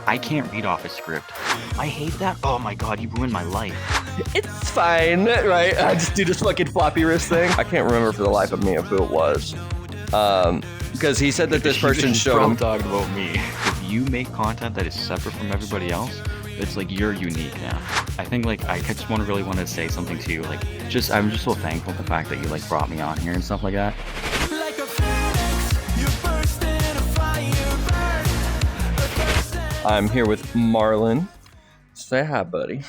I can't read off a script. I hate that. Oh my god, you ruined my life. It's fine, right? I just do this fucking floppy wrist thing. I can't remember for the life of me who it was. Because he said that this person showed him. Talking about me. If you make content that is separate from everybody else, it's like you're unique now. I think like I just really wanted to say something to you. Like, I'm just so thankful for the fact that you like brought me on here and stuff like that. Like a phoenix, you burst in a fire burst. I'm here with Merlin. Say hi, buddy.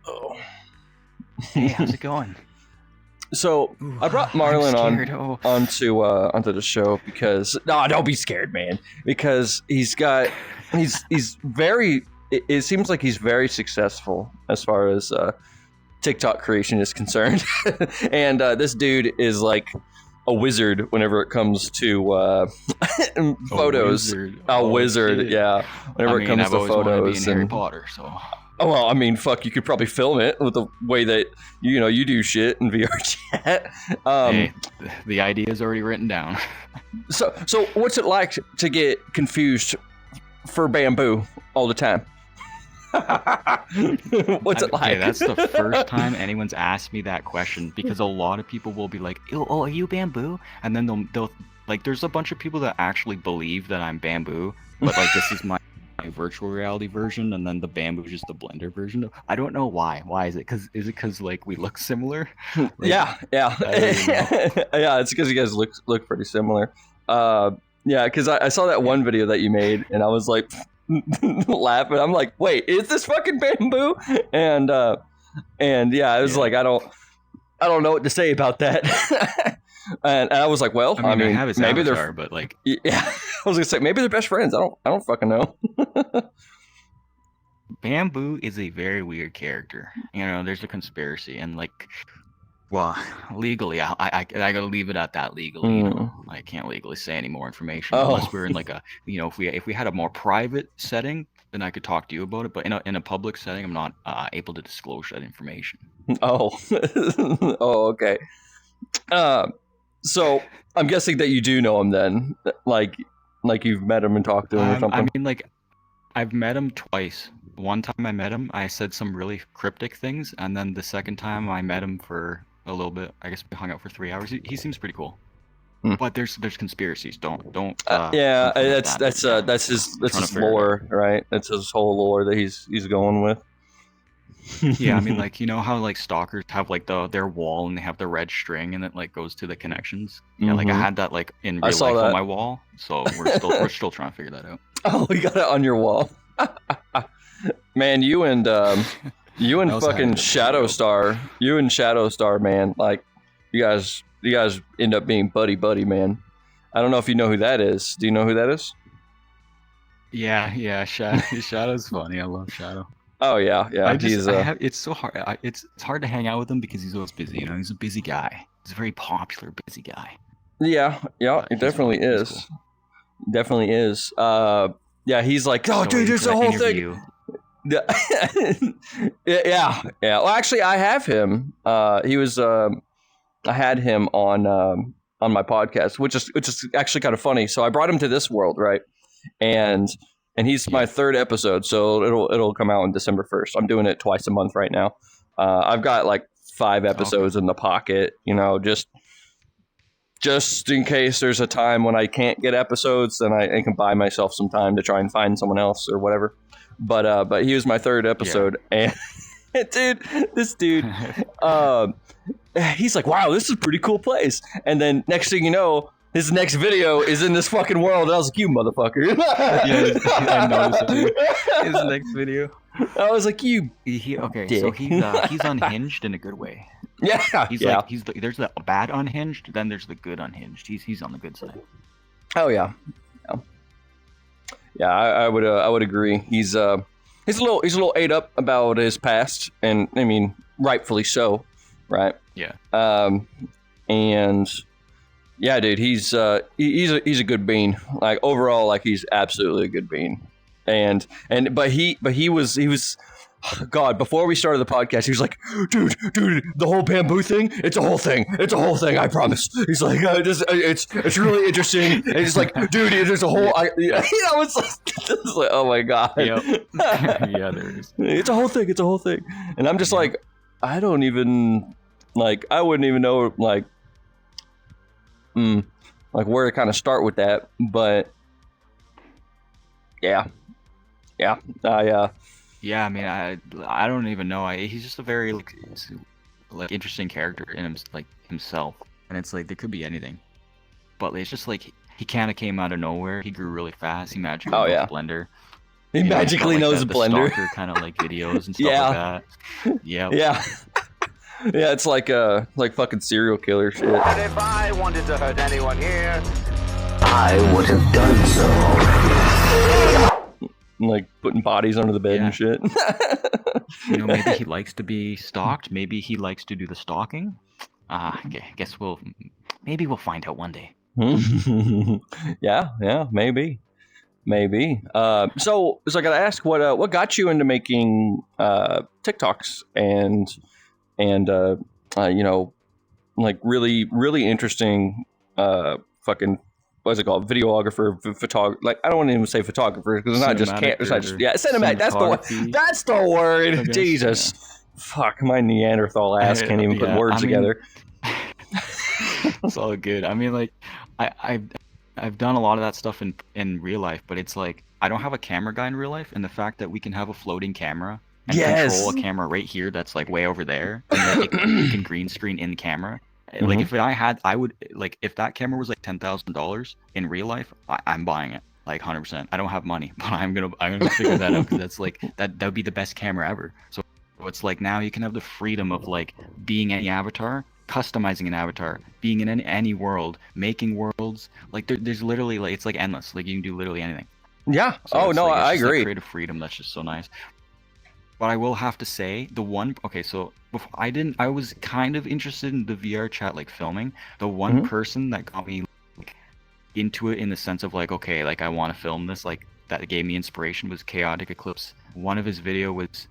Oh. Hey, how's it going? So I brought Merlin onto the show because don't be scared, man. Because he's very. It seems like he's very successful as far as TikTok creation is concerned, and this dude is like a wizard whenever it comes to photos. A wizard, yeah. Whenever it comes to photos, and Harry Potter, so. Oh, well, I mean, fuck, you could probably film it with the way that, you do shit in VRChat. Hey, the idea is already written down. So what's it like to get confused for Bambu all the time? What's it like? Okay, that's the first time anyone's asked me that question, because a lot of people will be like, oh, are you Bambu? And then they'll like, there's a bunch of people that actually believe that I'm Bambu, but like, this is my virtual reality version, and then the Bambu is just the Blender version. I don't know why. Why is it? Is it because like we look similar? Like, yeah. Yeah, it's because you guys look pretty similar. Yeah, because I saw that one video that you made, and I was like laughing. I'm like, wait, is this fucking Bambu? And yeah, I was like, I don't know what to say about that. And I was like, well, I mean have his maybe avatar, they're, but like, yeah, I was gonna say maybe they're best friends. I don't fucking know. Bambu is a very weird character. There's a conspiracy, and like, well, legally, I gotta leave it at that. Legally, I can't legally say any more information unless we're in like a, if we had a more private setting, then I could talk to you about it. But in a public setting, I'm not able to disclose that information. Oh, okay. So I'm guessing that you do know him then, like you've met him and talked to him or something. I mean, like, I've met him twice. One time I met him, I said some really cryptic things, and then the second time I met him for a little bit. I guess we hung out for 3 hours. He seems pretty cool. But there's conspiracies. Don't. Yeah, that's his lore, right? That's his whole lore that he's going with. Yeah, I mean, like, how like stalkers have like their wall and they have the red string and it like goes to the connections. Yeah, like I had that like in real life on my wall, so we're still trying to figure that out. Oh, you got it on your wall, man. You and fucking Shadowstar, man. Like, you guys end up being buddy, man. I don't know if you know who that is. Do you know who that is? Yeah. Shadow's funny. I love Shadow. Oh yeah. It's so hard. It's hard to hang out with him because he's always busy. He's a busy guy. He's a very popular busy guy. Yeah, it definitely is. Cool. Definitely is. Yeah, he's like, oh, so dude, there's the whole thing. Yeah. Well, actually, I have him. He was. I had him on my podcast, which is actually kind of funny. So I brought him to this world, right? And he's my third episode, so it'll come out on December 1st. I'm doing it twice a month right now. I've got like 5 episodes in the pocket, just in case there's a time when I can't get episodes, then I can buy myself some time to try and find someone else or whatever. But he was my third episode, and this dude, he's like, wow, this is a pretty cool place. And then next thing you know, his next video is in this fucking world. And I was like, you motherfucker. Yeah, I noticed it. His next video. I was like, you. Okay, dick. So he's unhinged in a a good way. Yeah. There's the bad unhinged, then there's the good unhinged. He's on the good side. Oh yeah. Yeah, I would agree. He's a little ate up about his past, and I mean, rightfully so, right? Yeah. And yeah, dude, he's a good bean. Like, overall, like, he's absolutely a good bean. But he was God, before we started the podcast, he was like, dude, the whole bamboo thing, it's a whole thing, I promise. He's like, it's really interesting. And he's like, dude, there's a whole, it's like, oh my God. Yep. Yeah, there is. It's a whole thing. And I'm just like, I don't even, like, I wouldn't even know, like where to kind of start with that. But yeah, I mean, I don't even know. He's just a very like interesting character in himself, and it's like there could be anything, but it's just like he kind of came out of nowhere. He grew really fast. He magically knows Blender. He magically knows Blender. The kind of like videos and stuff like that. Yeah. Yeah, it's like fucking serial killer shit. And if I wanted to hurt anyone here, I would have done so. Like putting bodies under the bed and shit. Maybe he likes to be stalked. Maybe he likes to do the stalking. Guess maybe we'll find out one day. Yeah, maybe. So I gotta ask, what got you into making TikToks and like really interesting fucking, what's it called? Videographer, photographer. Like, I don't want to even say photographer because it's not just cinematic. That's the word. Jesus, fuck, my Neanderthal ass can't even put words together. It's all good. I mean, like, I've done a lot of that stuff in real life, but it's like I don't have a camera guy in real life, and the fact that we can have a floating camera and control a camera right here that's like way over there, and like you can green screen in the camera. Like if I would like if that camera was like $10,000 in real life, I'm buying it like 100%. I don't have money, but I'm gonna figure that out because that's like that would be the best camera ever. So it's like now you can have the freedom of like being any avatar, customizing an avatar, being in any world, making worlds. Like there's literally like it's like endless. Like you can do literally anything. Yeah. So I agree. Like creative freedom. That's just so nice. But I will have to say so before I was kind of interested in the VRChat like filming. The one person that got me like, into it in the sense of like, okay, like I want to film this, like that gave me inspiration was Chaotic Eclipse. One of his video was,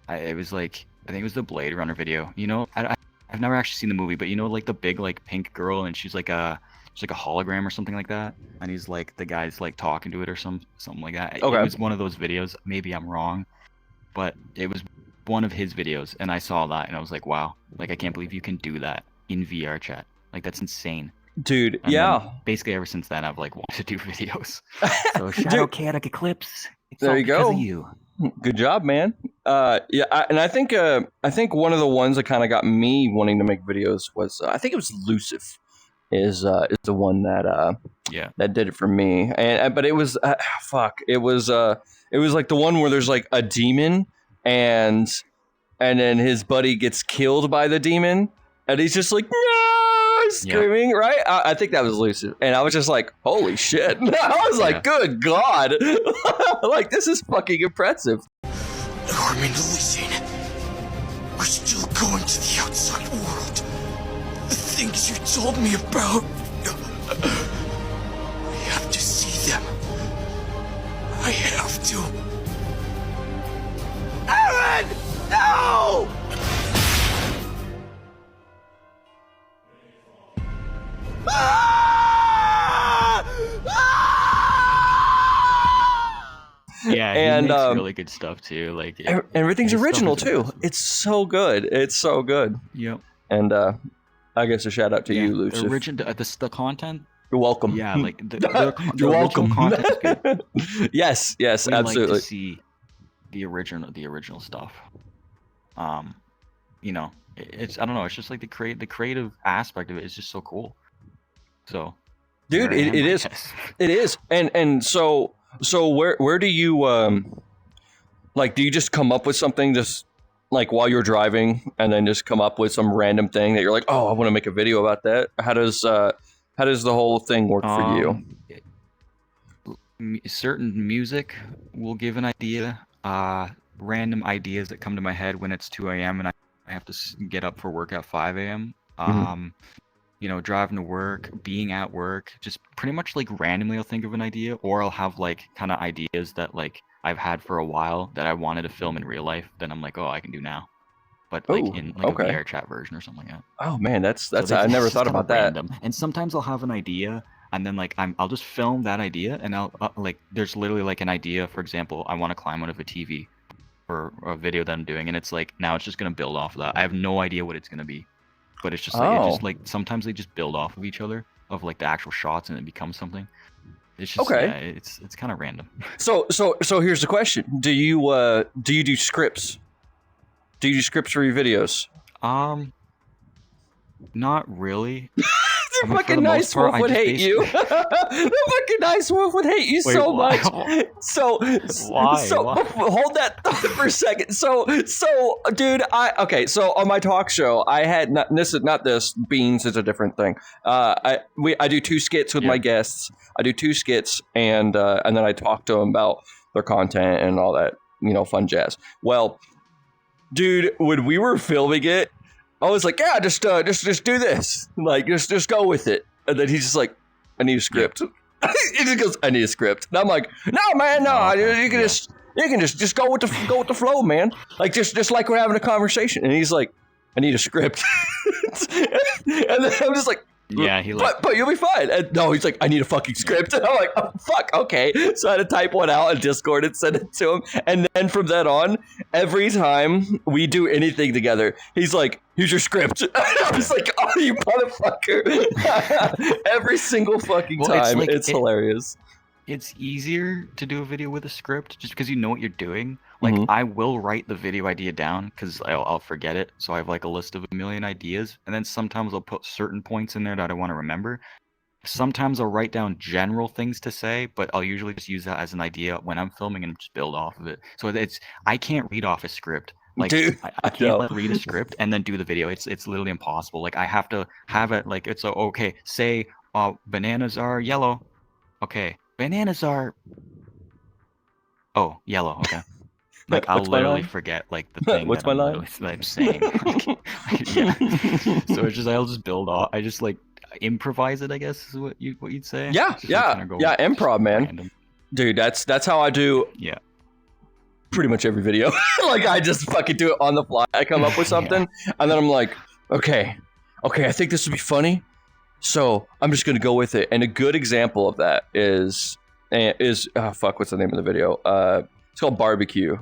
it was like, I think it was the Blade Runner video. I've never actually seen the movie, but like the big like pink girl and she's like a hologram or something like that. And he's like, the guy's like talking to it or something like that. Okay. It was one of those videos. Maybe I'm wrong. But it was one of his videos, and I saw that, and I was like, wow, like, I can't believe you can do that in VRChat. Like, that's insane. Dude, and yeah. Basically, ever since then, I've, like, wanted to do videos. So, shout out Chaotic Eclipse. It's there all you because go. Of you. Good job, man. I think one of the ones that kind of got me wanting to make videos was, I think it was Lucifer. Is the one that that did it for me, but it was it was like the one where there's like a demon and then his buddy gets killed by the demon and he's just like no, screaming, right? I think that was Lucifer, and I was just like, holy shit. I was like, good God. Like, this is fucking impressive. Norman, listen. We're still going to the outside world. The things you told me about. I have to see them. I have to. Aaron! No! Yeah, and he makes really good stuff too. Like everything's original too. It's so good. Yep. And I guess a shout out to you, Lucifer. The content. You're welcome. Yeah, like the You're welcome. Content is good. Yes, we absolutely. Like to see the original stuff. It's I don't know. It's just like the creative aspect of it is just so cool. So, dude, it is. It is. And so where do you like? Do you just come up with something just like while you're driving, and then just come up with some random thing that you're like, oh, I want to make a video about that? How does the whole thing work for you? Certain music will give an idea. Random ideas that come to my head when it's 2 a.m. and I have to get up for work at 5 a.m. Driving to work, being at work, just pretty much like randomly I'll think of an idea, or I'll have like kind of ideas that like I've had for a while that I wanted to film in real life, then I'm like, oh, I can do now. But like in like a VRChat version or something like that. Oh man, that's I never thought about that. Random. And sometimes I'll have an idea, and then like I'll just film that idea, and I'll like there's literally like an idea. For example, I want to climb out of a TV for a video that I'm doing, and it's like now it's just gonna build off of that. I have no idea what it's gonna be, but it's just like it just like sometimes they just build off of each other of like the actual shots, and it becomes something. It's just yeah, it's kind of random. So here's the question: do you do scripts? Do you do scripts for your videos? Not really. The fucking nice wolf would hate you. The fucking nice wolf would hate you so much. So why? Hold that thought for a second. So dude, so on my talk show, I had Beans is a different thing. I do 2 skits with my guests. I do 2 skits and then I talk to them about their content and all that, fun jazz. Well, dude, when we were filming it, I was like, yeah, just do this. Like, just go with it. And then he's just like, I need a script. He just goes, I need a script. And I'm like, no, man, no. You can just go with the flow, man. Like, just like we're having a conversation. And he's like, I need a script. And then I'm just like, yeah, but you'll be fine. And no, he's like, I need a fucking script. And I'm like, oh, fuck, okay. So I had to type one out in Discord and send it to him. And then from then on, every time we do anything together, he's like, here's your script. I was like, oh, you motherfucker. Every single fucking time. It's hilarious. It's easier to do a video with a script just because you know what you're doing. Like, I will write the video idea down because I'll forget it. So I have like a list of a million ideas. And then sometimes I'll put certain points in there that I want to remember. Sometimes I'll write down general things to say, but I'll usually just use that as an idea when I'm filming and just build off of it. So I can't read off a script. Like, dude, I can't read a script and then do the video. It's literally impossible. Like, I have to have it like it's okay. Say, bananas are yellow. Okay, bananas are. Oh, yellow. Okay. Like, I'll literally forget like the thing What's that my line? I'm saying. Yeah. So it's just I'll just build off. I just like improvise it, I guess is what you'd say. Yeah, improv, man. Random. Dude, that's how I do. Yeah. Pretty much every video. Like, I just fucking do it on the fly. I come up with something, and then I'm like, okay, I think this would be funny, so I'm just gonna go with it. And a good example of that is what's the name of the video? It's called Barbecue.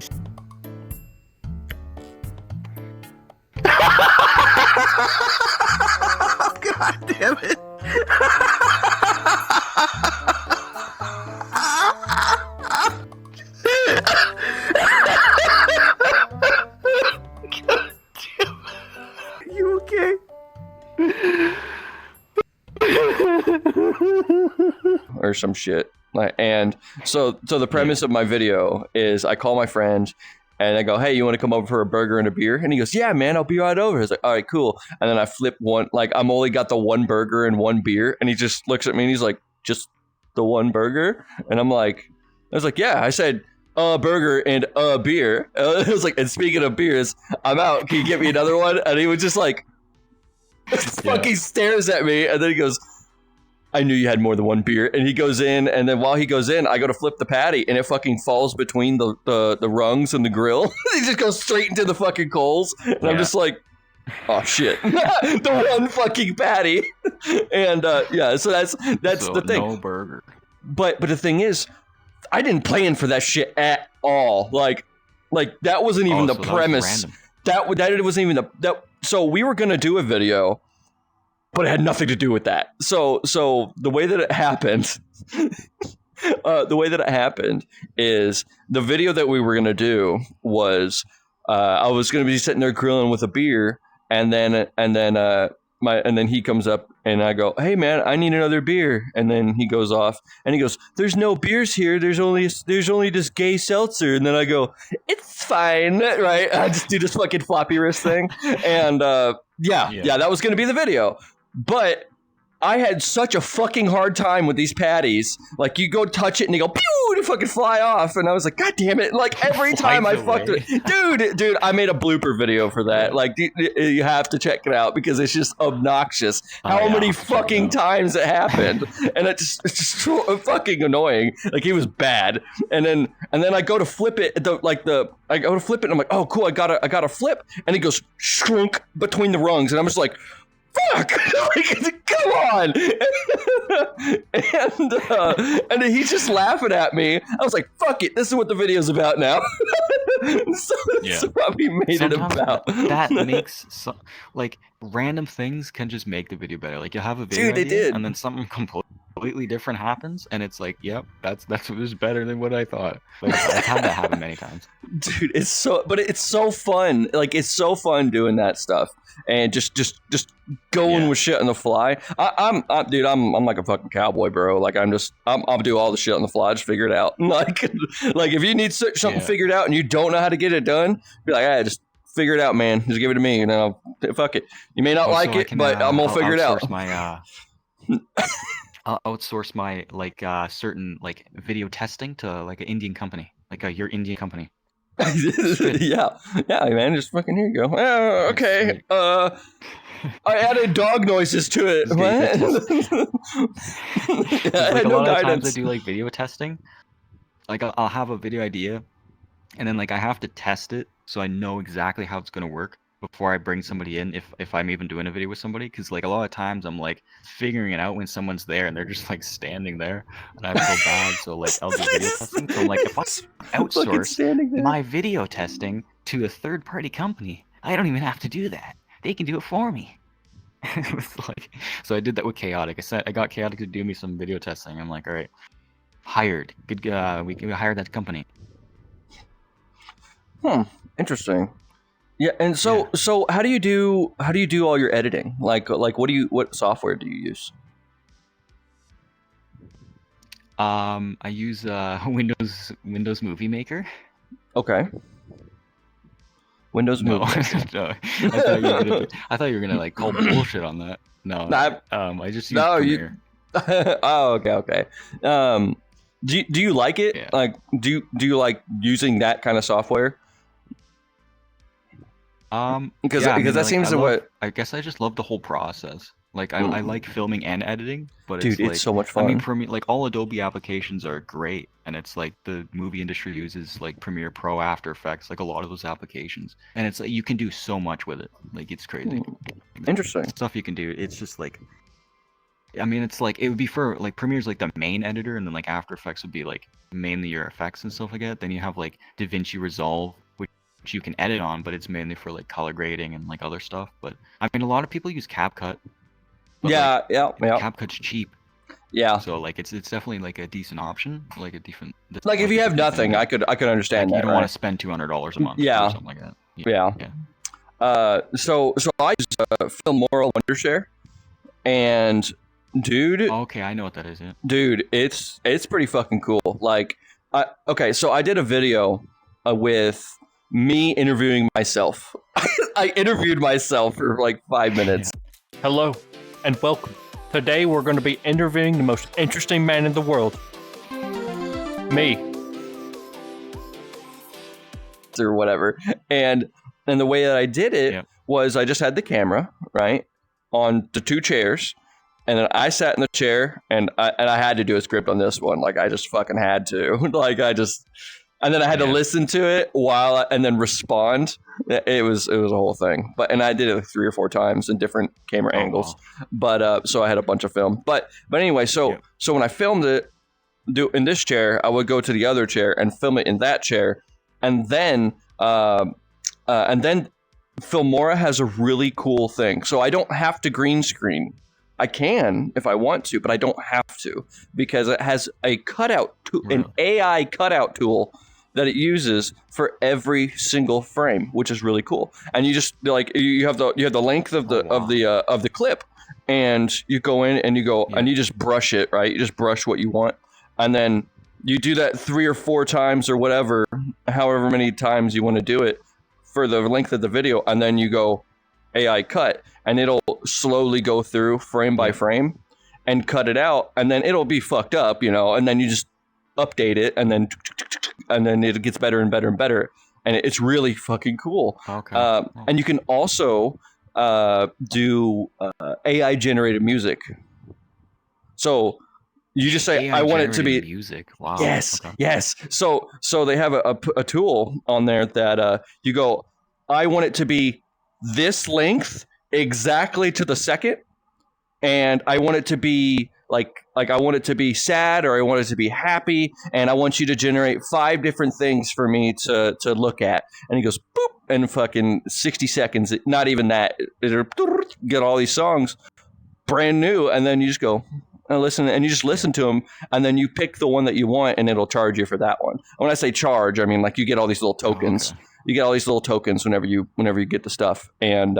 God damn it. You okay? Or some shit. And so the premise of my video is I call my friend and I go, hey, you want to come over for a burger and a beer? And he goes, yeah, man, I'll be right over. He's like, all right, cool. And then I flip one, like, I'm only got the 1 burger and 1 beer. And he just looks at me and he's like, just the 1 burger? And I was like, yeah. I said, a burger and a beer. I was like, and speaking of beers, I'm out. Can you get me another one? And he was just like, fucking stares at me. And then he goes, I knew you had more than 1 beer. And he goes in, and then while he goes in, I go to flip the patty, and it fucking falls between the rungs and the grill. He just goes straight into the fucking coals. And I'm just like, oh shit. The 1 fucking patty. And so that's the thing. No burger. But the thing is, I didn't plan for that shit at all. Like that wasn't even the premise. That wasn't even so we were gonna do a video, but it had nothing to do with that. So the way that it happened, is the video that we were gonna do was I was gonna be sitting there grilling with a beer, and then he comes up and I go, hey man, I need another beer. And then he goes off and he goes, there's no beers here. There's only this gay seltzer. And then I go, it's fine, right? I just do this fucking floppy wrist thing. And that was going to be the video. But I had such a fucking hard time with these patties. Like, you go touch it and they go, pew, and you fucking fly off. And I was like, God damn it. Like, every time I fucked it. Dude, I made a blooper video for that. Like, you have to check it out because it's just obnoxious. How many fucking times it happened. And it's just so fucking annoying. Like, he was bad. And then I go to flip it. I go to flip it and I'm like, oh, cool, I got a flip. And it goes shrunk between the rungs. And I'm just like, fuck! Like, come on! And then he's just laughing at me. I was like, fuck it, this is what the video's about now. So that's what we made Sometimes it about. That makes like random things can just make the video better. Like you have a video idea, and then something completely different happens, and it's like, yep, that's was better than what I thought. Like I've had that happen many times. Dude, it's so fun. Like it's so fun doing that stuff. And just going with shit on the fly. I'm like a fucking cowboy, bro. Like I'll do all the shit on the fly. Just figure it out. Like if you need something figured out and you don't know how to get it done, be like, hey, just figure it out, man. Just give it to me, and I'll fuck it. You may not like it, but I'm gonna figure it out. I'll outsource my certain like video testing to like an Indian company, like your Indian company. yeah, man. Just fucking here you go. Okay. I added dog noises to it. What? I had no guidance. A lot of times I do like video testing. Like I'll have a video idea, and then like I have to test it so I know exactly how it's gonna work before I bring somebody in, if I'm even doing a video with somebody, because like a lot of times I'm like figuring it out when someone's there and they're just like standing there and I'm so bad, so like I'll do video testing. So like if I outsource my video testing to a third-party company, I don't even have to do that. They can do it for me. It was like, so I did that with Chaotic. I got Chaotic to do me some video testing. I'm like, all right, hired. Good. We hired that company. Interesting. Yeah, and so how do you do all your editing? Like what software do you use? I use Windows Movie Maker. Okay. Windows Movie Maker. No, I thought you were gonna like call bullshit on that. No, I just use Premiere. Oh, okay. Do you like it? Yeah. Like, do you like using that kind of software? Because that seems to what I guess I just love the whole process. Like I like filming and editing, but it's so much fun. I mean, like all Adobe applications are great, and it's like the movie industry uses like Premiere Pro, After Effects, like a lot of those applications, and it's like you can do so much with it. Like it's crazy. Interesting stuff you can do. It's just like, I mean, it's like it would be for like Premiere's like the main editor, and then like After Effects would be like mainly your effects and stuff like that. Then you have like DaVinci Resolve, which you can edit on, but it's mainly for like color grading and like other stuff. But I mean, a lot of people use CapCut. Yeah. CapCut's cheap. Yeah. So like it's definitely like a decent option, like a different. Like if you have nothing, I could understand like, that. You don't want to spend $200 a month. Yeah. Or something like that. Yeah. So I use Filmora Wondershare, and dude. Okay, I know what that is. Yeah. Dude, it's pretty fucking cool. Like, so I did a video with me interviewing myself. I interviewed myself for like 5 minutes. Hello, and welcome. Today we're going to be interviewing the most interesting man in the world. Me. Or whatever. And the way that I did it was I just had the camera, right, on the two chairs. And then I sat in the chair, and I had to do a script on this one. Like, I just fucking had to. And then I had to listen to it and then respond. It was a whole thing. And I did it like 3 or 4 times in different camera angles. Wow. But so I had a bunch of film. But anyway, so when I filmed it in this chair, I would go to the other chair and film it in that chair, and then Filmora has a really cool thing. So I don't have to green screen. I can if I want to, but I don't have to because it has a cutout, an AI cutout tool that it uses for every single frame, which is really cool. And you just like you have the length of the clip, and you go in and you go and you just brush it, right? You just brush what you want, and then you do that 3 or 4 times or whatever, however many times you want to do it for the length of the video, and then you go AI cut, and it'll slowly go through frame by frame. and cut it out, and then it'll be fucked up, you know, and then you just update it, and then it gets better and better and better, and it's really fucking cool. Okay. And you can also do AI generated music. So you just say, I want it to be music. Wow. Yes, Okay. yes. So they have a tool on there that you go, I want it to be this length exactly to the second, and I want it to be like I want it to be sad, or I want it to be happy, and I want you to generate 5 different things for me to look at. And he goes boop, and fucking 60 seconds, not even that, it'll get all these songs brand new, and then you just go and listen, and you just listen to them, and then you pick the one that you want, and it'll charge you for that one. When I say charge, I mean like you get all these little tokens. Okay. You get all these little tokens whenever you get the stuff, and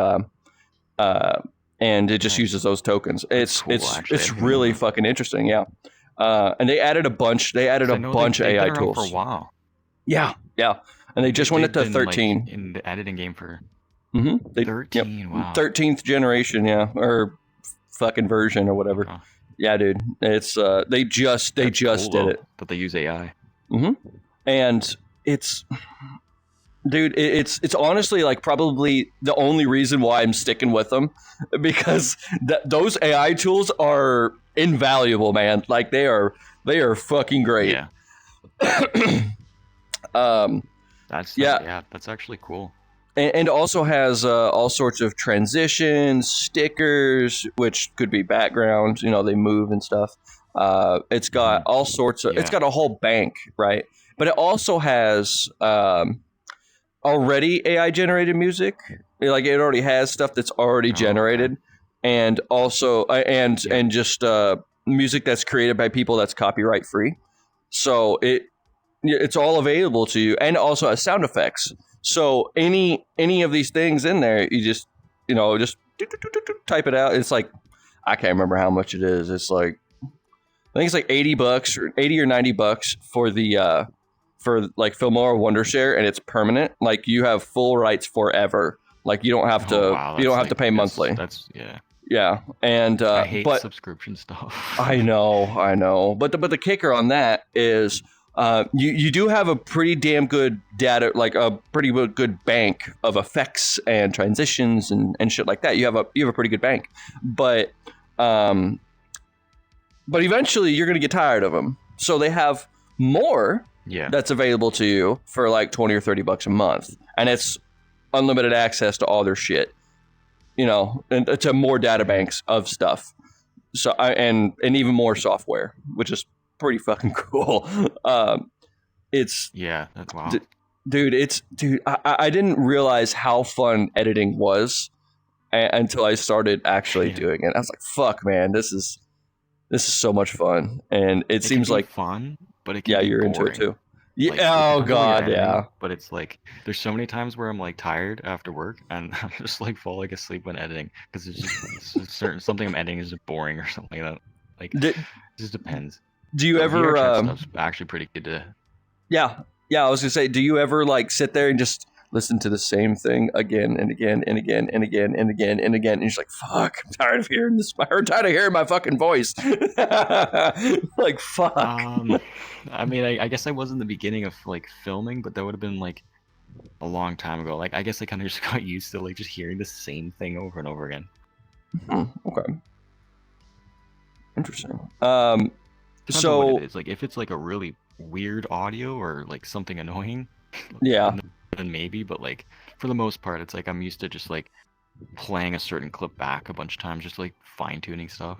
it just uses those tokens. It's cool, actually. it's really fucking interesting, yeah. And they added a bunch. They added a bunch of AI been around tools for a while. Yeah, and they just went up to They've been, 13 like, in the editing game for 13. Yep, wow. 13th generation, yeah, or fucking version or whatever. Okay. Yeah, dude, it's they just That's did cool, it, but they use AI. and it's. Dude, it's honestly like probably the only reason why I'm sticking with them, because those AI tools are invaluable, man. Like they are fucking great. Yeah. That's actually cool. And also has all sorts of transitions, stickers, which could be background. You know, they move and stuff. It's got all sorts of. It's got a whole bank, right? But it also has. Already AI generated music, like it already has stuff that's already generated, and also and just music that's created by people that's copyright free. So it's all available to you, and also has sound effects. So any of these things in there, you just type it out. It's like, I can't remember how much it is. It's like, I think it's like $80 or $80 or $90 for the for like Filmora Wondershare, and it's permanent. Like you have full rights forever. Like you don't have to pay monthly. That's yeah. And I hate but subscription stuff. I know. But the kicker on that is you do have a pretty damn good data, like a pretty good bank of effects and transitions and shit like that. You have a pretty good bank, but eventually you're gonna get tired of them. So they have more. Yeah. That's available to you for like $20 or $30 a month, and it's unlimited access to all their shit, you know, and to more data banks of stuff. So and even more software, which is pretty fucking cool. It's that's wow. Dude, I didn't realize how fun editing was until I started actually doing it. I was like, fuck, man, this is so much fun, and it seems like fun. But it can be you're boring. into it too. Yeah. Like, oh god, yeah. But it's like there's so many times where I'm like tired after work, and I'm just like falling asleep when editing because it's just something I'm editing is just boring or something like that. Like it just depends. Do you ever? VRChat stuff's actually pretty good to. Yeah. I was gonna say, do you ever like sit there and just listen to the same thing again and again and again and again and again and again, and you're just like, fuck, I'm tired of hearing this. I'm tired of hearing my fucking voice. Like, fuck. I mean, I guess I was in the beginning of like filming, but that would have been like a long time ago. Like, I guess I kind of just got used to like just hearing the same thing over and over again. Okay. Interesting. Depends on so what it is. Like, if it's like a really weird audio or like something annoying, then maybe. But like for the most part, it's like I'm used to just like playing a certain clip back a bunch of times, just like fine tuning stuff.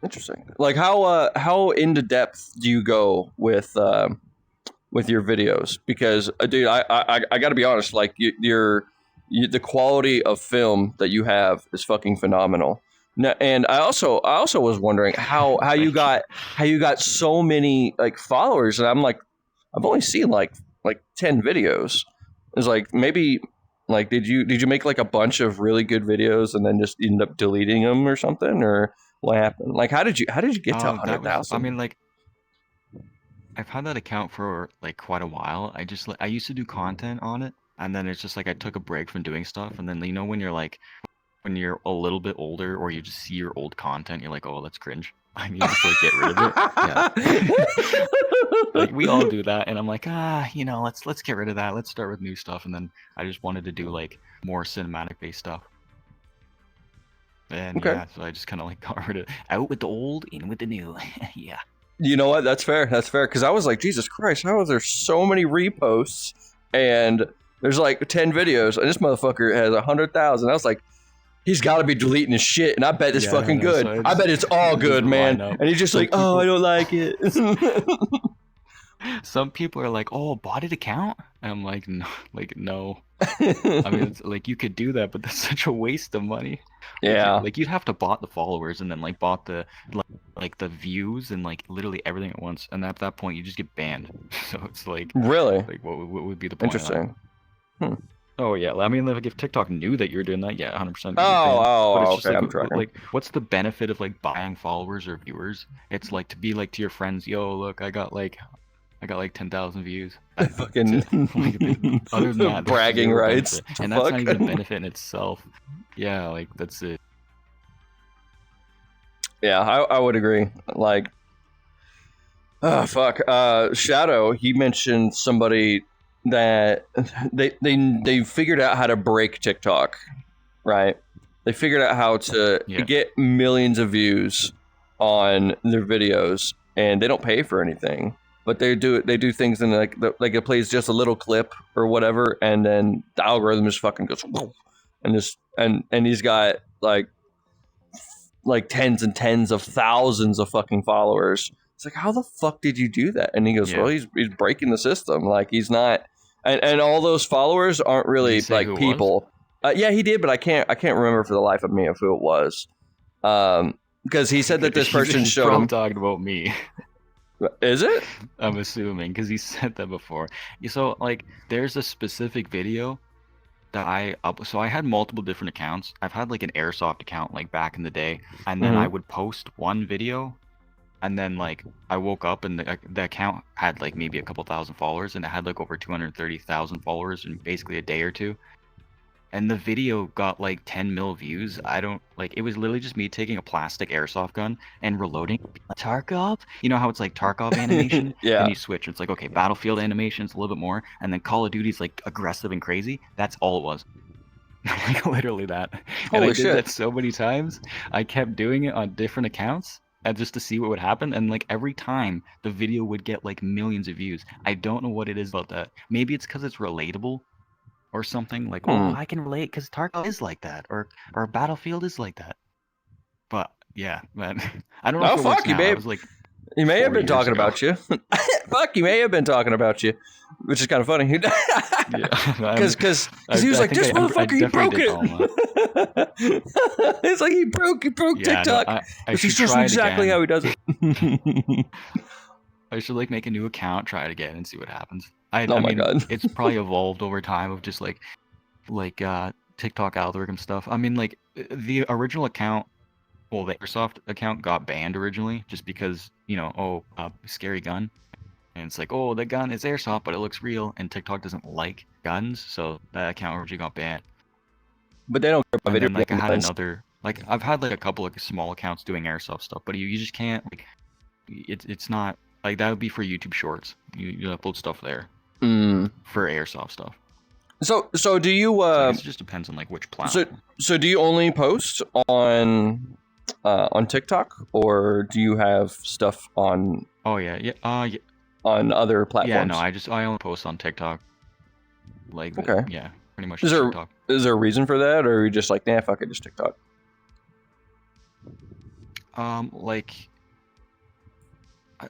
Interesting. Like how into depth do you go with your videos? Because dude, I got to be honest. Like the quality of film that you have is fucking phenomenal. No, and I also was wondering how you got so many like followers, and I'm like, I've only seen like 10 videos. It's like, maybe like did you make like a bunch of really good videos and then just end up deleting them or something, or what happened? Like how did you get to 100,000? I mean, like I've had that account for like quite a while. I used to do content on it, and then it's just like I took a break from doing stuff, and then when when you're a little bit older, or you just see your old content, you're like, oh, that's cringe. I mean, just like get rid of it. Yeah. Like we all do that, and I'm like, let's get rid of that. Let's start with new stuff. And then I just wanted to do like more cinematic based stuff. And Okay. yeah, so I just kind of like got rid of out with the old, in with the new. Yeah. You know what? That's fair. That's fair. Because I was like, Jesus Christ, how is there so many reposts? And there's like 10 videos, and this motherfucker has 100,000. I was like, he's got to be deleting his shit, and I bet it's fucking good. So I bet it's all good, man. And he's just like, oh, I don't like it. Some people are like, oh, botted account? And I'm like, no. I mean, it's like you could do that, but that's such a waste of money. Yeah. Like you'd have to bot the followers and then like bot the like the views and like literally everything at once. And at that point, you just get banned. So it's like, really? Like what would be the point? Interesting. Oh yeah, I mean, like if TikTok knew that you're doing that, yeah, 100%. Okay, I'm tracking. Like, what's the benefit of like buying followers or viewers? It's like to be like to your friends, yo, look, I got like 10,000 views. Fucking other than that, bragging rights, and that's not even a benefit in itself. Yeah, like that's it. Yeah, I would agree. Like, Shadow, he mentioned somebody that they figured out how to break TikTok, right? They figured out how to get millions of views on their videos, and they don't pay for anything. But they do things in like it plays just a little clip or whatever, and then the algorithm just fucking goes whoa, and he's got like tens and tens of thousands of fucking followers. It's like, how the fuck did you do that? And he goes, well, he's breaking the system. Like he's not, and all those followers aren't really like people. Yeah, he did, but I can't remember for the life of me of who it was. Because he said that this person showed him talking about me. Is it? I'm assuming because he said that before. So like, there's a specific video that so I had multiple different accounts. I've had like an airsoft account like back in the day, and then I would post one video, and then like I woke up and the account had like maybe a couple thousand followers, and it had like over 230,000 followers in basically a day or two. And the video got like 10 mil views. It was literally just me taking a plastic airsoft gun and reloading Tarkov. You know how it's like Tarkov animation? Yeah. And you switch. It's like, okay, Battlefield animation's a little bit more. And then Call of Duty's like aggressive and crazy. That's all it was. Like literally that. And I did that so many times. I kept doing it on different accounts and just to see what would happen. And like every time the video would get like millions of views. I don't know what it is about that. Maybe it's because it's relatable. Or something like, oh, I can relate because Tarkov is like that, or Battlefield is like that. But yeah, man, I don't know. Oh fuck you, babe. Like, he may have been talking about you. Fuck, he may have been talking about you, which is kind of funny. Because he was like, this motherfucker, he broke it. It's like he broke TikTok. No, it's just exactly how he does it. I should like make a new account, try it again, and see what happens. I mean, God. It's probably evolved over time of just like TikTok algorithm stuff. I mean, like the original account, well, the Airsoft account got banned originally just because scary gun, and it's like, oh, the gun is Airsoft, but it looks real, and TikTok doesn't like guns, so that account originally got banned. But they don't care about video. Like I had another, like I've had like a couple of small accounts doing Airsoft stuff, but you just can't like, it's not. Like that would be for YouTube Shorts. You upload stuff there for Airsoft stuff. So do you? It just depends on like which platform. So do you only post on TikTok, or do you have stuff on? Oh yeah. On other platforms. Yeah, no, I only post on TikTok. Like okay. Yeah, pretty much. TikTok. Is there a reason for that, or are you just like, nah, fuck it, just TikTok?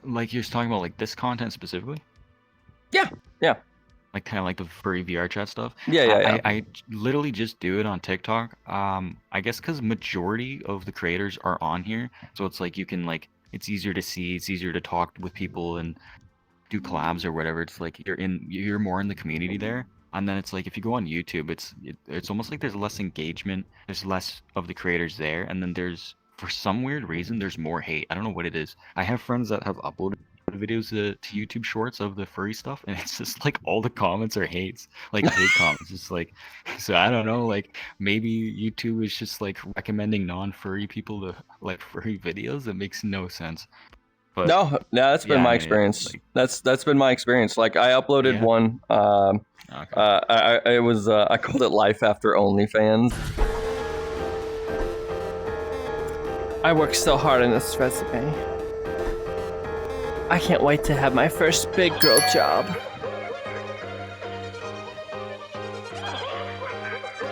Like you're talking about like this content specifically? Yeah. Like kind of like the furry VRChat stuff. Yeah. I literally just do it on TikTok. I guess because majority of the creators are on here, so it's like you can like it's easier to see, it's easier to talk with people and do collabs or whatever. It's like you're more in the community there. And then it's like if you go on YouTube, it's almost like there's less engagement. There's less of the creators there, and then there's for some weird reason there's more hate. I don't know what it is. I have friends that have uploaded videos to YouTube Shorts of the furry stuff, and it's just like all the comments are hates, like hate comments. It's like, so I don't know, like maybe YouTube is just like recommending non-furry people to like furry videos. That makes no sense. But no, that's been my experience. Like, that's been my experience. Like I uploaded one. okay. It was I called it Life After OnlyFans. I worked so hard on this resume. I can't wait to have my first big girl job.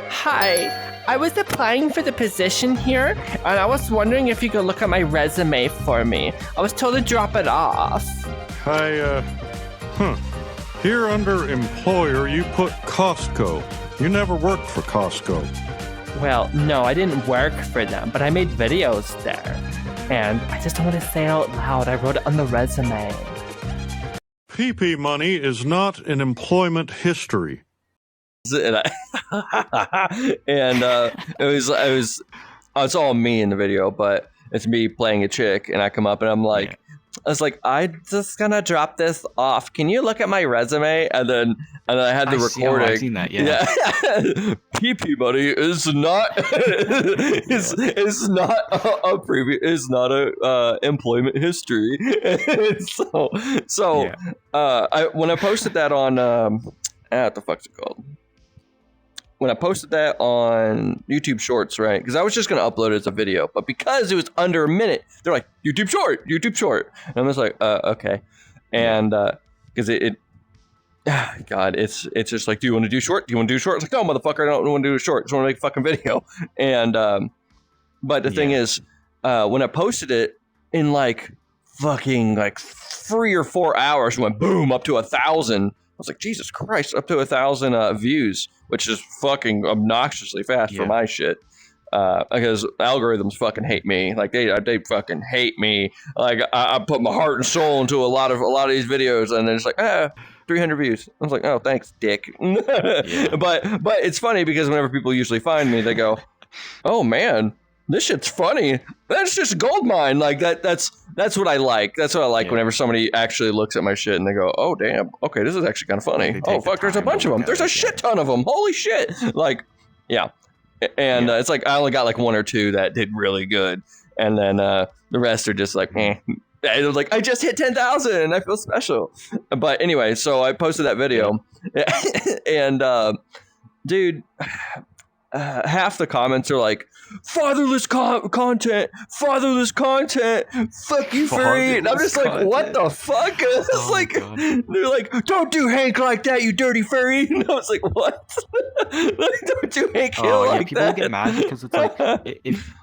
Hi, I was applying for the position here, and I was wondering if you could look at my resume for me. I was told to drop it off. Here under employer, you put Costco. You never worked for Costco. Well, no, I didn't work for them, but I made videos there. And I just don't want to say it out loud. I wrote it on the resume. PP money is not an employment history. And, it's all me in the video, but it's me playing a chick, and I come up and I'm like, I was like, I'm just gonna drop this off. Can you look at my resume? And then I had the recording. I've seen that, yeah. PP money is not is not a previous, is not a employment history. When I posted that on what the fuck's it called? When I posted that on YouTube Shorts, right? Because I was just going to upload it as a video, but because it was under a minute, they're like, YouTube Short. And I'm just like, okay. And because God, it's just like, do you want to do short? It's like, no, motherfucker, I don't want to do a short. I just want to make a fucking video. And, but the thing is, when I posted it in like fucking like 3 or 4 hours, it went boom up to 1,000. I was like, Jesus Christ, up to 1,000 views, which is fucking obnoxiously fast for my shit. Because algorithms fucking hate me. Like they fucking hate me. Like I put my heart and soul into a lot of these videos, and then it's like 300 views. I was like, oh, thanks, dick. But it's funny because whenever people usually find me, they go, oh man, this shit's funny. That's just a gold mine. Like that's what I like. That's what I like whenever somebody actually looks at my shit and they go, oh damn, okay, this is actually kind of funny. Oh fuck, there's a bunch of them. There's a shit ton of them. Holy shit. Like, yeah. And it's like I only got like 1 or 2 that did really good, and then the rest are just like, eh. And it was like, I just hit 10,000 and I feel special. But anyway, so I posted that video, and dude, half the comments are like, fatherless content, fuck you, furry. And I'm just like, what the fuck? It's like, they're like, don't do Hank like that, you dirty furry. And I was like, what? Don't do Hank like people that. Get mad because it's like, if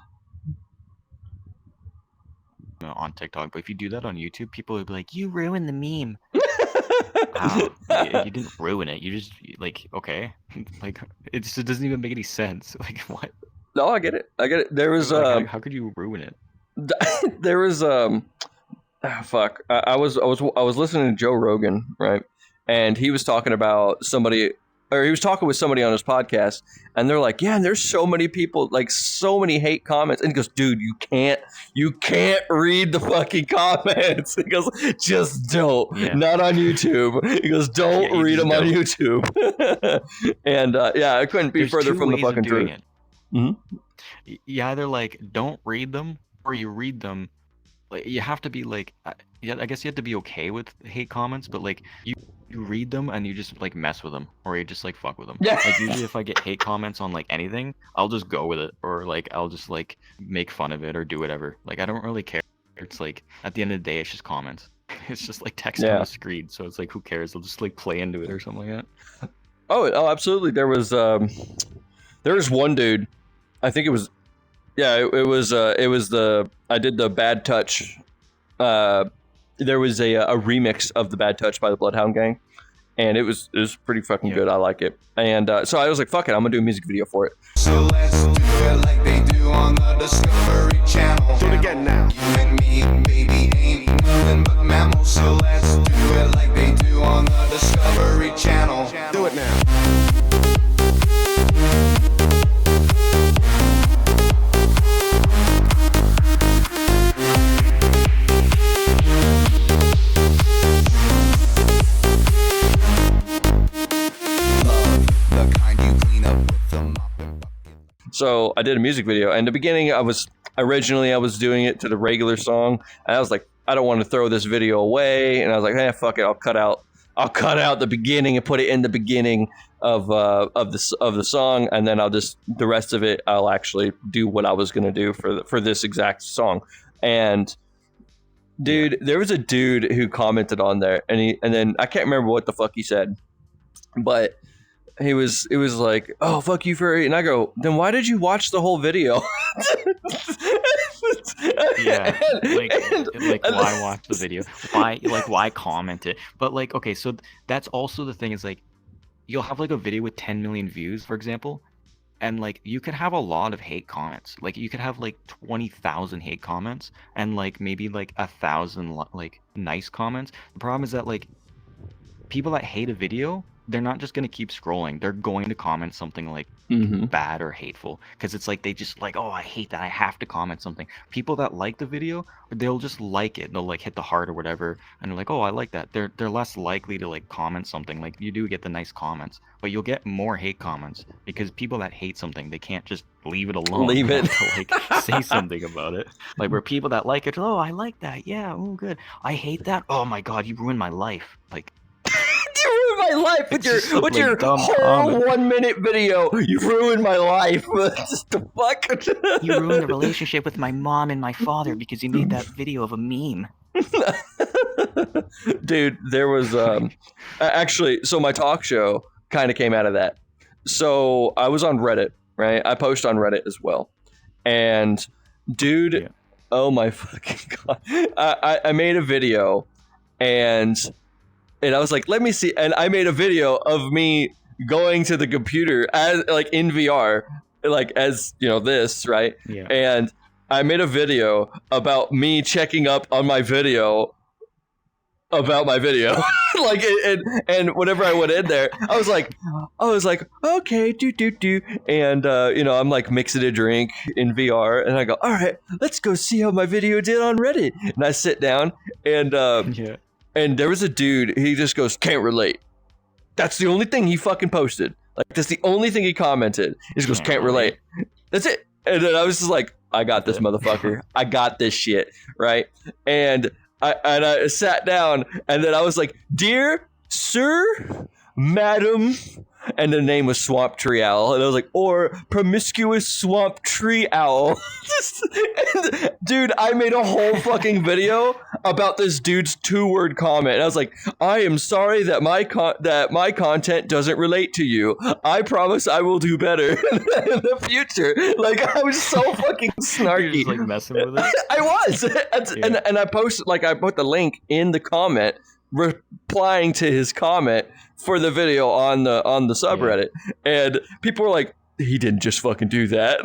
on TikTok, but if you do that on YouTube, people would be like, you ruined the meme. You didn't ruin it. You just like, okay, like it just doesn't even make any sense. Like what? No, I get it. There was like, how could you ruin it? There was fuck. I was listening to Joe Rogan, right? And he was talking about somebody, or he was talking with somebody on his podcast, and they're like, yeah, and there's so many people, like so many hate comments. And he goes, dude, you can't read the fucking comments. He goes, just don't. Not on YouTube. He goes, don't read them on YouTube. And I couldn't be further from the fucking truth. Mm-hmm. You either like don't read them or you read them. Like you have to be like, I guess you have to be okay with hate comments, but like you read them and you just like mess with them or you just like fuck with them. Yeah. Like usually if I get hate comments on like anything, I'll just go with it, or like I'll just like make fun of it or do whatever. Like I don't really care. It's like at the end of the day, it's just comments. It's just like text on the screen, so it's like who cares? I'll just like play into it or something like that. Oh, absolutely. There was one dude. I think it was, it was the, I did the Bad Touch. There was a remix of the Bad Touch by the Bloodhound Gang, and it was pretty fucking good. I like it. And so I was like, fuck it, I'm gonna do a music video for it. So let's do it like they do on the Discovery Channel. Do it again now. You and me, baby, ain't nothing but mammals. So let's do it like they do on the Discovery Channel. Do it now. So I did a music video. And in the beginning, I was doing it to the regular song. And I was like, I don't want to throw this video away. And I was like, fuck it, I'll cut out the beginning and put it in the beginning of the song, and then the rest of it I'll actually do what I was gonna do for this exact song. And dude, there was a dude who commented on there, and then I can't remember what the fuck he said, but it was like, oh, fuck you, furry. And I go, then why did you watch the whole video? Yeah, why watch the video? Why comment it? But like, okay, so that's also the thing is like, you'll have like a video with 10 million views, for example, and like you could have a lot of hate comments. Like you could have like 20,000 hate comments and like maybe like 1,000 like nice comments. The problem is that like people that hate a video, they're not just going to keep scrolling. They're going to comment something like bad or hateful, because it's like they just like, oh, I hate that, I have to comment something. People that like the video, they'll just like it. They'll like hit the heart or whatever, and they're like, oh, I like that. They're less likely to like comment something. Like you do get the nice comments, but you'll get more hate comments because people that hate something, they can't just leave it alone. Leave it. To, like say something about it. Like where people that like it, oh, I like that. Yeah, oh, good. I hate that. Oh my god, you ruined my life. Like. You ruined my life with your whole 1 minute video. You ruined my life. Just the fuck. You ruined a relationship with my mom and my father because you made that video of a meme. Dude, there was actually, so my talk show kind of came out of that. So I was on Reddit, right? I post on Reddit as well. And dude, oh my fucking god. I made a video and I was like, let me see. And I made a video of me going to the computer as like in VR, like as you know, this, right? Yeah. And I made a video about me checking up on my video about my video. Like, and whenever I went in there, I was like, okay, do. And, I'm like mixing a drink in VR and I go, all right, let's go see how my video did on Reddit. And I sit down and, and there was a dude, he just goes, can't relate. That's the only thing he fucking posted. Like, that's the only thing he commented. He just goes, can't relate. That's it. And then I was just like, I got this, motherfucker. I got this shit, right? And I sat down, and then I was like, dear sir, madam, and the name was Swamp Tree Owl, and I was like, or promiscuous Swamp Tree Owl. And, dude, I made a whole fucking video about this dude's 2-word comment, and I was like, I am sorry that my content doesn't relate to you. I promise I will do better in the future. Like, I was so fucking snarky. You're just like messing with it. I was, and I posted, like, I put the link in the comment, replying to his comment for the video on the subreddit, and people were like, he didn't just fucking do that.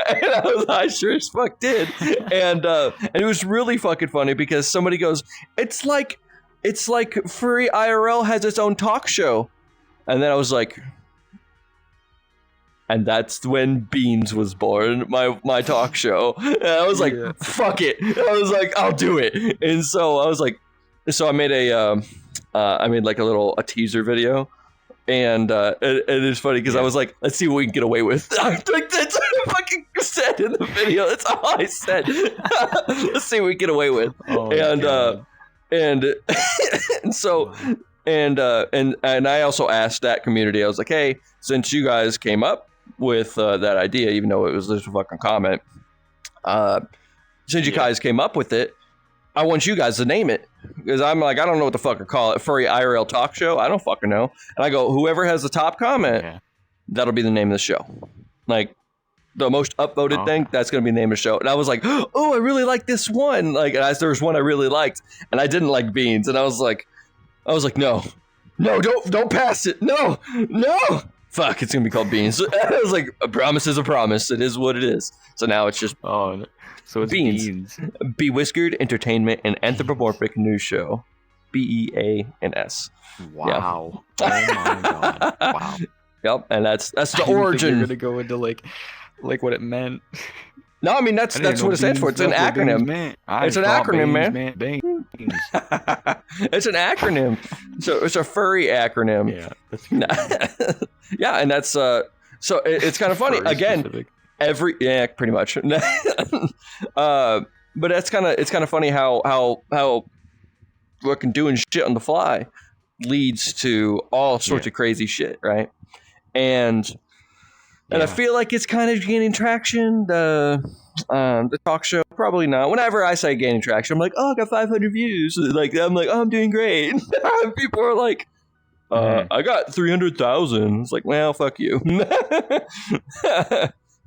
And I sure as fuck did. And it was really fucking funny because somebody goes, it's like Furry IRL has its own talk show. And then I was like, and that's when Beans was born, my talk show. And I was like, fuck it. I was like, I'll do it. And so I was like, so I made like a teaser video, and it's funny because I was like, let's see what we can get away with. Like, that's what I fucking said in the video. That's all I said. Let's see what we can get away with. Oh, and so I also asked that community. I was like, hey, since you guys came up with that idea, even though it was just a fucking comment, since you guys came up with it, I want you guys to name it, because I'm like, I don't know what the fuck to call it. Furry IRL talk show? I don't fucking know. And I go, whoever has the top comment, that'll be the name of the show. Like, the most upvoted thing, that's going to be the name of the show. And I was like, oh, I really like this one. Like, there was one I really liked, and I didn't like Beans. And I was like, no, don't pass it. No. Fuck, it's going to be called Beans. I was like, a promise is a promise. It is what it is. So now it's just... So it's Beans. Bewhiskered Entertainment and Anthropomorphic News Show. BEANS. Wow. Yeah. Oh my god. Wow. Yep, and that's the origin. You're gonna go into like what it meant. No, I mean that's what it stands for. It's an acronym. It's an acronym, man. It's an acronym. So it's a furry acronym. Yeah. Yeah, and that's so it's kind of funny. Again, specific. pretty much. But it's kind of funny how fucking doing shit on the fly leads to all sorts of crazy shit, right? And I feel like it's kind of gaining traction. The talk show, probably not. Whenever I say gaining traction, I'm like, oh, I got 500 views. Like, I'm like, oh, I'm doing great. People are like, I got 300,000. It's like, well, fuck you. How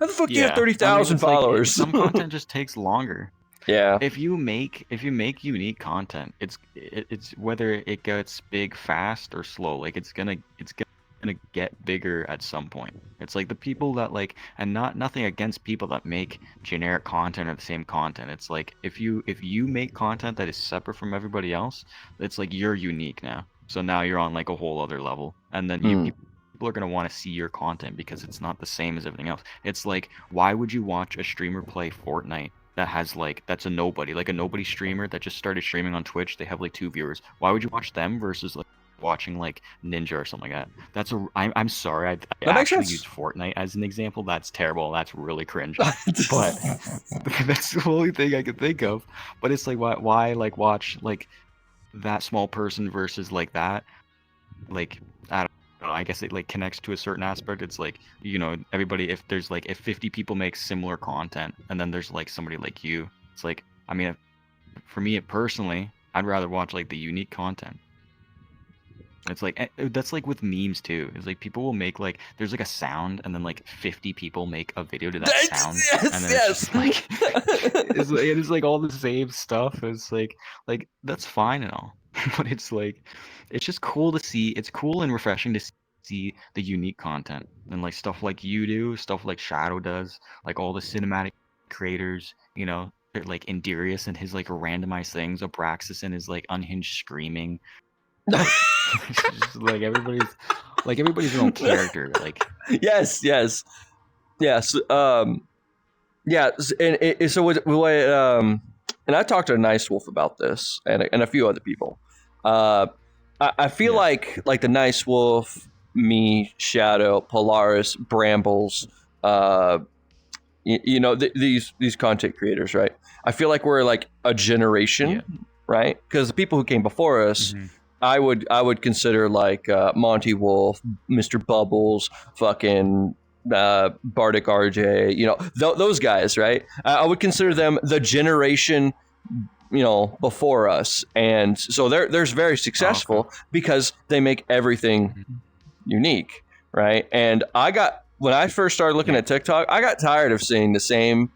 the fuck do you have 30,000 followers? Some content just takes longer. Yeah. If you make unique content, it's whether it gets big fast or slow, like it's gonna get bigger at some point. It's like the people that like, and nothing against people that make generic content or the same content. It's like if you make content that is separate from everybody else, it's like you're unique now. So now you're on like a whole other level, and then people are gonna want to see your content because it's not the same as everything else. It's like, why would you watch a streamer play Fortnite that has like, that's a nobody, like a nobody streamer that just started streaming on Twitch? They have like 2 viewers. Why would you watch them versus like watching like Ninja or something like that? I'm sorry, I actually used Fortnite as an example. That's terrible. That's really cringe. But that's the only thing I could think of. But it's like, why like watch like that small person versus like that? Like, I don't know, I guess it like connects to a certain aspect. It's like, you know, everybody, if 50 people make similar content and then there's like somebody like you, it's like, I mean, for me personally, I'd rather watch like the unique content. It's like, that's like with memes too. It's like people will make like, there's like a sound and then like 50 people make a video to that sound. And then it's just like, it's like all the same stuff. It's like that's fine and all. But it's like, it's just cool to see. It's cool and refreshing to see the unique content and like stuff like you do, stuff like Shadow does, like all the cinematic creators, you know, like Indirius and his like randomized things, Abraxas and his like unhinged screaming. Like, it's just like everybody's their own character. Like yes. And so and I talked to a Nice Wolf about this and a few other people. I feel like the Nice Wolf, me, Shadow, Polaris, Brambles, you know, these content creators, right? I feel like we're like a generation, right? Because the people who came before us. Mm-hmm. I would consider like Monty Wolf, Mr. Bubbles, fucking Bardic RJ, you know, those guys, right? I would consider them the generation, you know, before us, and so they're very successful because they make everything unique, right? And when I first started looking at TikTok, I got tired of seeing the same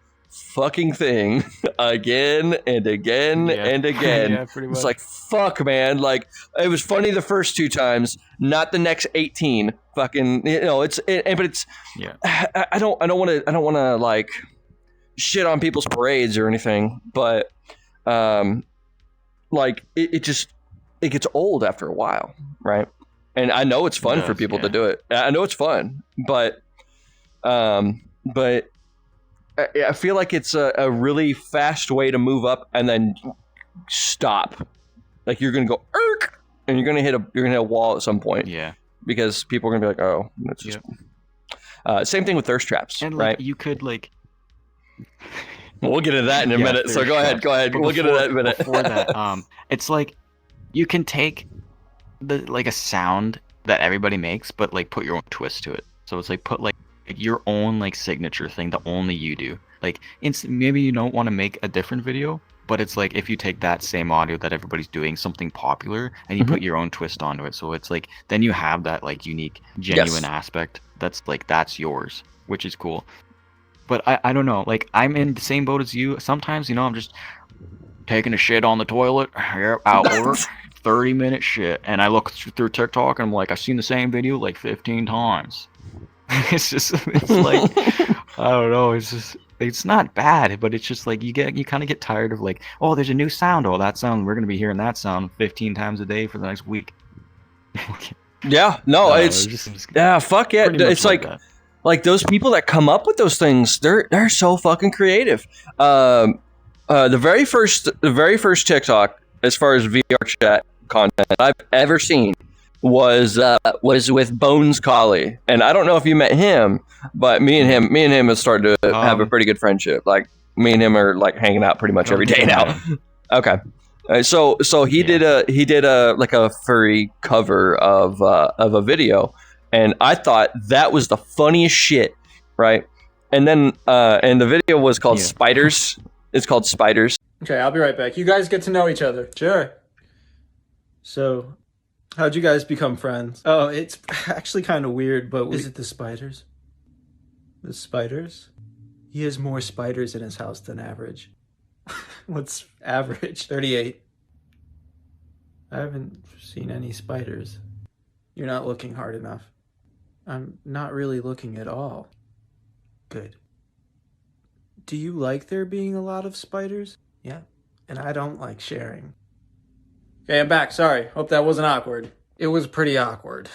fucking thing again and again and again. Pretty much. It's like, fuck, man. Like, it was funny the first 2 times, not the next 18. Fucking, you know, but it's. I don't want to like shit on people's parades or anything, but like it gets old after a while, right? And I know it's fun for people to do it. I know it's fun, but I feel like it's a really fast way to move up and then stop. Like you're gonna go and you're gonna hit a wall at some point. Yeah. Because people are gonna be like, oh, that's just. Same thing with thirst traps, and, like, right? You could like. We'll get into that in a minute. So go ahead. We'll get into that in a minute. Before that, it's like you can take like a sound that everybody makes, but like put your own twist to it. So it's like put like your own like signature thing that only you do. Like maybe you don't want to make a different video, but it's like if you take that same audio that everybody's doing, something popular, and you put your own twist onto it, so it's like then you have that like unique, genuine aspect that's like that's yours, which is cool. But I don't know, like I'm in the same boat as you. Sometimes, you know, I'm just taking a shit on the toilet at work, 30-minute shit, and I look through TikTok and I'm like, I've seen the same video like 15 times. It's like, I don't know, it's not bad, but it's just like you kind of get tired of like, oh, there's a new sound, we're gonna be hearing that sound 15 times a day for the next week. Fuck yeah. It's like those people that come up with those things, they're so fucking creative. The very first TikTok as far as VRChat content I've ever seen was with Bones Collie, and I don't know if you met him, but me and him have started to have a pretty good friendship. Like me and him are like hanging out pretty much every day now. Okay, so he did a like a furry cover of a video, and I thought that was the funniest shit, right? And then and the video was called Spiders. It's called Spiders. Okay, I'll be right back. You guys get to know each other. Sure. So, how'd you guys become friends? Oh, it's actually kind of weird, but is it the spiders? The spiders? He has more spiders in his house than average. What's average? 38. I haven't seen any spiders. You're not looking hard enough. I'm not really looking at all. Good. Do you like there being a lot of spiders? Yeah. And I don't like sharing. Okay, I'm back. Sorry. Hope that wasn't awkward. It was pretty awkward.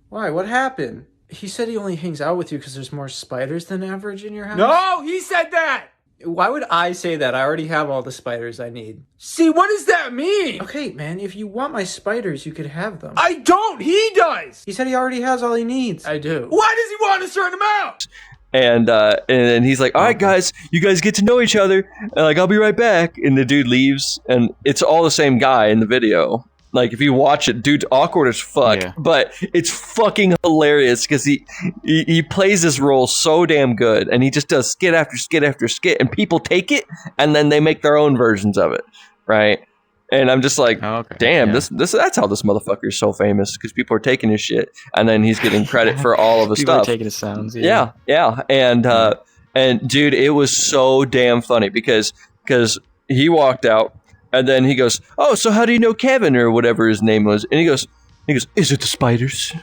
Why? What happened? He said he only hangs out with you because there's more spiders than average in your house? No, he said that! Why would I say that? I already have all the spiders I need. See, what does that mean? Okay, man, if you want my spiders, you could have them. I don't! He does! He said he already has all he needs. I do. Why does he want a certain amount? And then he's like, all right, guys, you guys get to know each other. And like, I'll be right back. And the dude leaves, and it's all the same guy in the video. Like, if you watch it, dude's awkward as fuck, but it's fucking hilarious because he plays this role so damn good, and he just does skit after skit after skit, and people take it, and then they make their own versions of it, right? And I'm just like, damn, that's how this motherfucker is so famous, because people are taking his shit, and then he's getting credit for all of his people stuff. Are taking his sounds. Yeah. And dude, it was so damn funny because he walked out, and then he goes, "Oh, so how do you know Kevin or whatever his name was?" And he goes, "Is it the spiders?"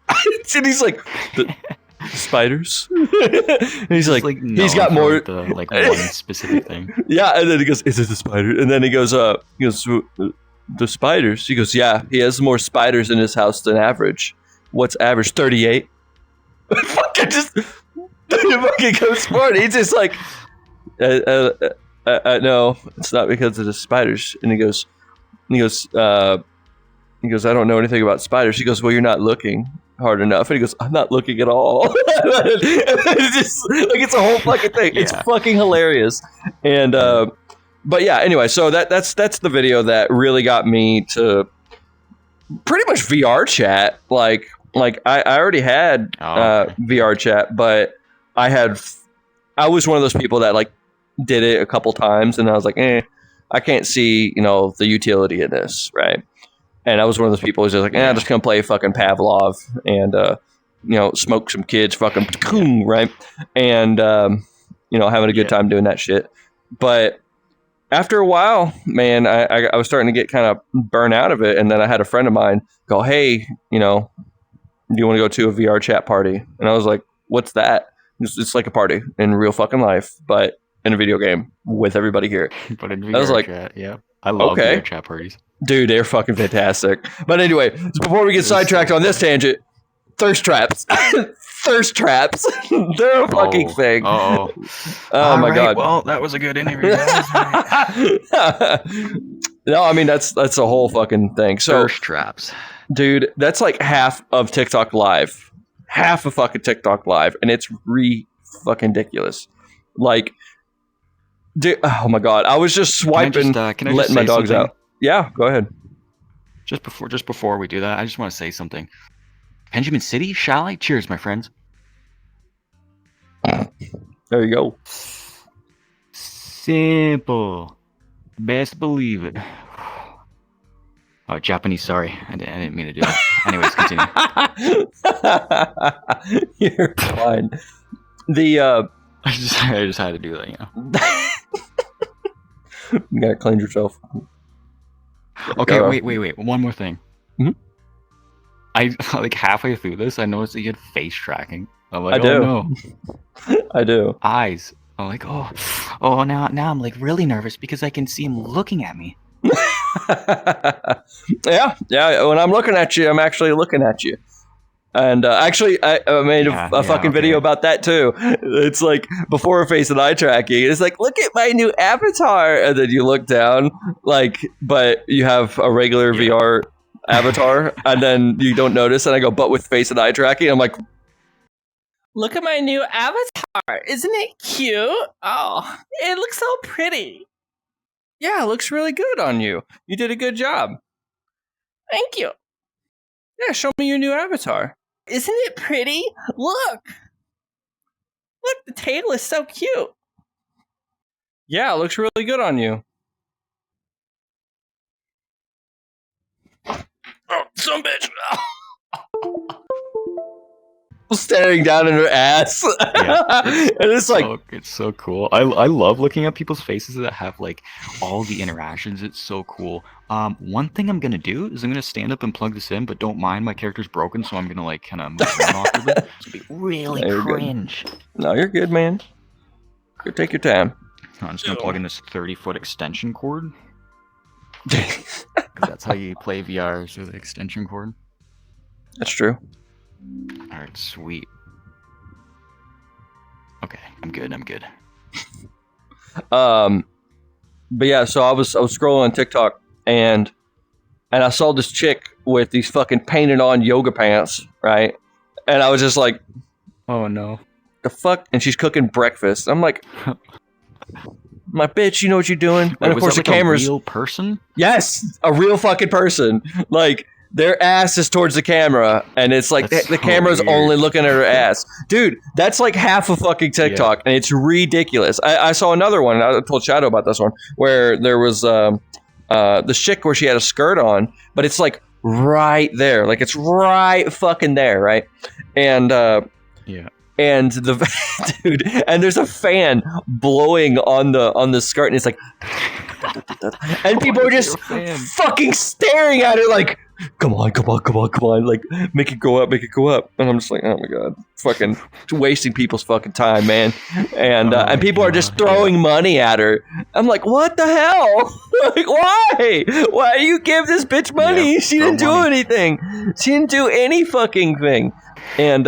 And he's like, the spiders? And he's like he's got more the, like one specific thing. Yeah, and then he goes, "Is it the spider?" And then he goes, "The spiders?" He goes, "Yeah, he has more spiders in his house than average." What's average? 38. Fucking just fucking goes smart. He's just like, no, it's not because of the spiders. And he goes, I don't know anything about spiders. He goes, well, you're not looking hard enough. And he goes, I'm not looking at all. It's just like, it's a whole fucking thing. Yeah. It's fucking hilarious. And but yeah, anyway, so that's the video that really got me to pretty much VRChat. Like I already had VRChat, but I was one of those people that like did it a couple times, and I was like, I can't see, the utility in this, right? And I was one of those people who's just like, I'm just gonna play fucking Pavlov and smoke some kids, fucking right? And having a good time doing that shit. But after a while, man, I was starting to get kind of burnt out of it, and then I had a friend of mine go, hey, do you want to go to a VRChat party? And I was like, what's that? It's like a party in real fucking life, but in a video game with everybody here. But in VRChat, I was like, I love VRChat parties. Dude, they're fucking fantastic. But anyway, before we get sidetracked on this tangent, thirst traps. Thirst traps. They're a fucking thing. Oh my god. Well, that was a good interview. No, I mean that's a whole fucking thing. So thirst traps. Dude, that's like half of TikTok Live. Half of fucking TikTok Live, and it's fucking ridiculous. Like, dude, oh my god, I was just swiping, letting my dogs out. Yeah, go ahead. Just before we do that, I just want to say something. Benjamin City, shall I? Cheers, my friends. There you go. Simple. Best believe it. Oh, Japanese, sorry. I didn't mean to do that. Anyways, continue. You're fine. I just had to do that, You gotta cleanse yourself. Okay, wait. One more thing. Mm-hmm. I like halfway through this, I noticed that you had face tracking. I'm like, I do. No. I do. Eyes. I'm like, oh, now I'm like really nervous because I can see him looking at me. Yeah. When I'm looking at you, I'm actually looking at you. And actually, I made a fucking video about that too. It's like before face and eye tracking. It's like, look at my new avatar, and then you look down, like, but you have a regular VR avatar, and then you don't notice, and I go, but with face and eye tracking. I'm like, look at my new avatar. Isn't it cute? Oh, it looks so pretty. yeah, it looks really good on you. You did a good job. Thank you. Yeah, show me your new avatar. Isn't it pretty? Look, the tail is so cute. Yeah, it looks really good on you. Oh, some bitch. Staring down in her ass. Yeah, and it's like, it's so cool. I love looking at people's faces that have like all the interactions. It's so cool. One thing I'm gonna do is I'm gonna stand up and plug this in, but don't mind, my character's broken, so I'm gonna like kind of move around awkwardly. It's gonna be really cringe. Good. No, you're good, man. Go take your time. I'm just gonna plug in this 30-foot extension cord. 'Cause that's how you play VR, so the extension cord. That's true. Alright, sweet. Okay, I'm good. But yeah, so I was scrolling on TikTok and I saw this chick with these fucking painted on yoga pants, right? And I was just like, oh no. The fuck? And she's cooking breakfast. I'm like, my bitch, you know what you're doing? Wait, and of course the camera's a real person? Yes, a real fucking person. Like, their ass is towards the camera, and it's like the camera's weird. only looking at her ass. Dude, that's like half of fucking TikTok, and it's ridiculous. I saw another one, and I told Shadow about this one, where there was this chick where she had a skirt on, but it's like right there. Like, it's right fucking there, right? And, yeah. And the dude, and there's a fan blowing on the skirt, and it's like, and people are just fucking staring at it like, come on, like, make it go up, and I'm just like, oh my god, fucking wasting people's fucking time, man, and people are just throwing money at her. I'm like, what the hell? Like, why do you give this bitch money? Yeah, she didn't do anything. She didn't do any fucking thing, and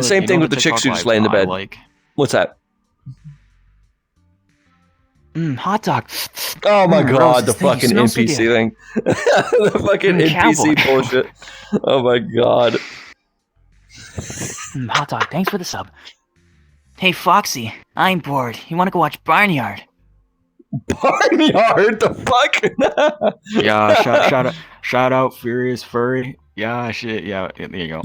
same thing with the chicks who just lay in the bed. Like. What's that? Hot dog. Oh my god, the thing fucking NPC thing. The fucking NPC bullshit. Oh my god. Hot dog, thanks for the sub. Hey Foxy, I'm bored. You wanna go watch Barnyard? Barnyard? The fuck? Yeah, shout out Furious Furry. Yeah, shit, yeah, there you go.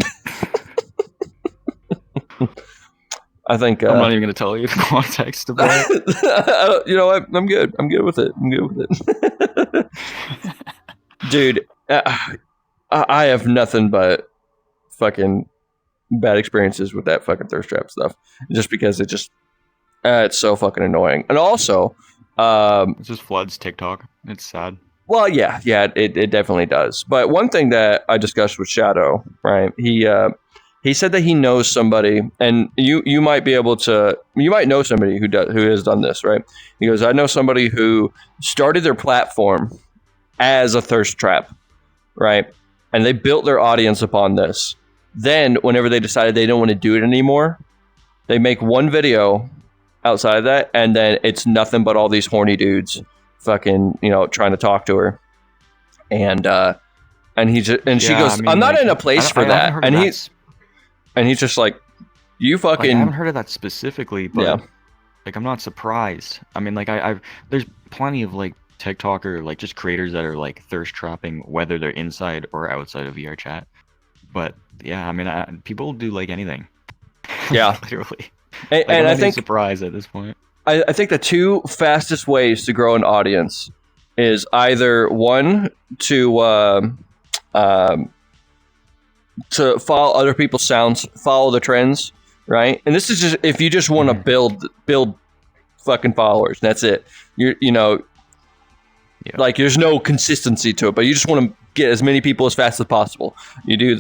I think I'm not even gonna tell you the context of it. You know what? I'm good with it. Dude, I have nothing but fucking bad experiences with that fucking thirst trap stuff. Just because it's so fucking annoying. And also, it just floods TikTok. It's sad. Well, yeah, it definitely does. But one thing that I discussed with Shadow, right? He said that he knows somebody, and you might be able to, you might know somebody who has done this, right? He goes, I know somebody who started their platform as a thirst trap, right? And they built their audience upon this. Then, whenever they decided they don't want to do it anymore, they make one video outside of that, and then it's nothing but all these horny dudes fucking, trying to talk to her. And she goes, I'm not in a place for that. And he's just like, you fucking... Like, I haven't heard of that specifically, but yeah. Like, I'm not surprised. I mean, like, there's plenty of, like, TikToker, like, just creators that are, like, thirst trapping, whether they're inside or outside of VRChat. But, yeah, I mean, people do, like, anything. Yeah. Literally. And I think... surprised at this point. I think the two fastest ways to grow an audience is either, one, to follow other people's sounds, follow the trends, right? And this is just if you just want to build fucking followers. That's it. Like, there's no consistency to it, but you just want to get as many people as fast as possible. You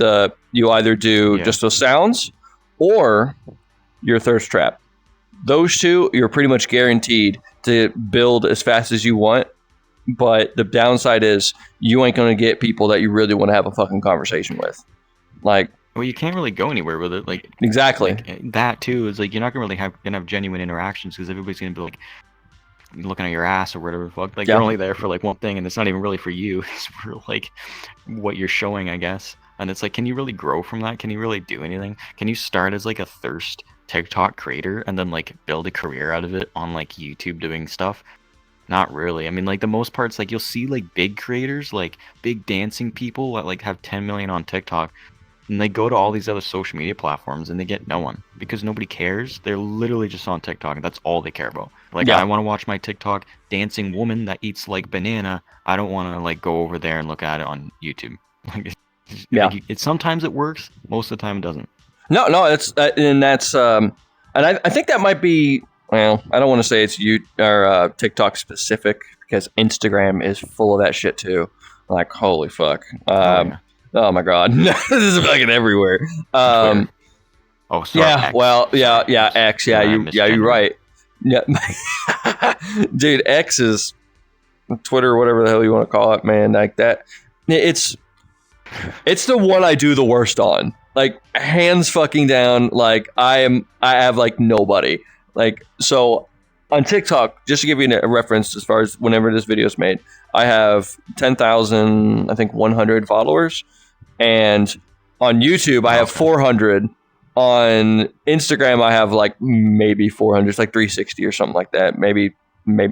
either do just those sounds, or your thirst trap. Those two, you're pretty much guaranteed to build as fast as you want. But the downside is you ain't going to get people that you really want to have a fucking conversation with. Like, well, you can't really go anywhere with it. Like, exactly. Like, that too is like, you're not gonna really have genuine interactions because everybody's gonna be like, looking at your ass or whatever the fuck. Like you're only there for like one thing, and it's not even really for you. It's for like what you're showing, I guess. And it's like, can you really grow from that? Can you really do anything? Can you start as like a thirst TikTok creator and then like build a career out of it on like YouTube doing stuff? Not really. I mean, like the most parts, like you'll see like big creators, like big dancing people that like have 10 million on TikTok, and they go to all these other social media platforms and they get no one because nobody cares. They're literally just on TikTok and that's all they care about. Like, I want to watch my TikTok dancing woman that eats like banana. I don't want to like go over there and look at it on YouTube. Like, sometimes it works. Most of the time it doesn't. No, it's and that's and I think that might be. Well, I don't want to say it's TikTok specific because Instagram is full of that shit too. Like, holy fuck. Oh my god, this is fucking everywhere. Oh, sorry. Yeah, X. well, yeah, X. Yeah, you're right. Yeah, dude, X is Twitter, whatever the hell you want to call it, man. Like that, it's the one I do the worst on. Like, hands fucking down. Like, I have like nobody. Like, so on TikTok, just to give you a reference as far as whenever this video is made, I have 10,000, I think 100 followers. And on YouTube, I have 400. On Instagram, I have like maybe 400. It's like 360 or something like that. Maybe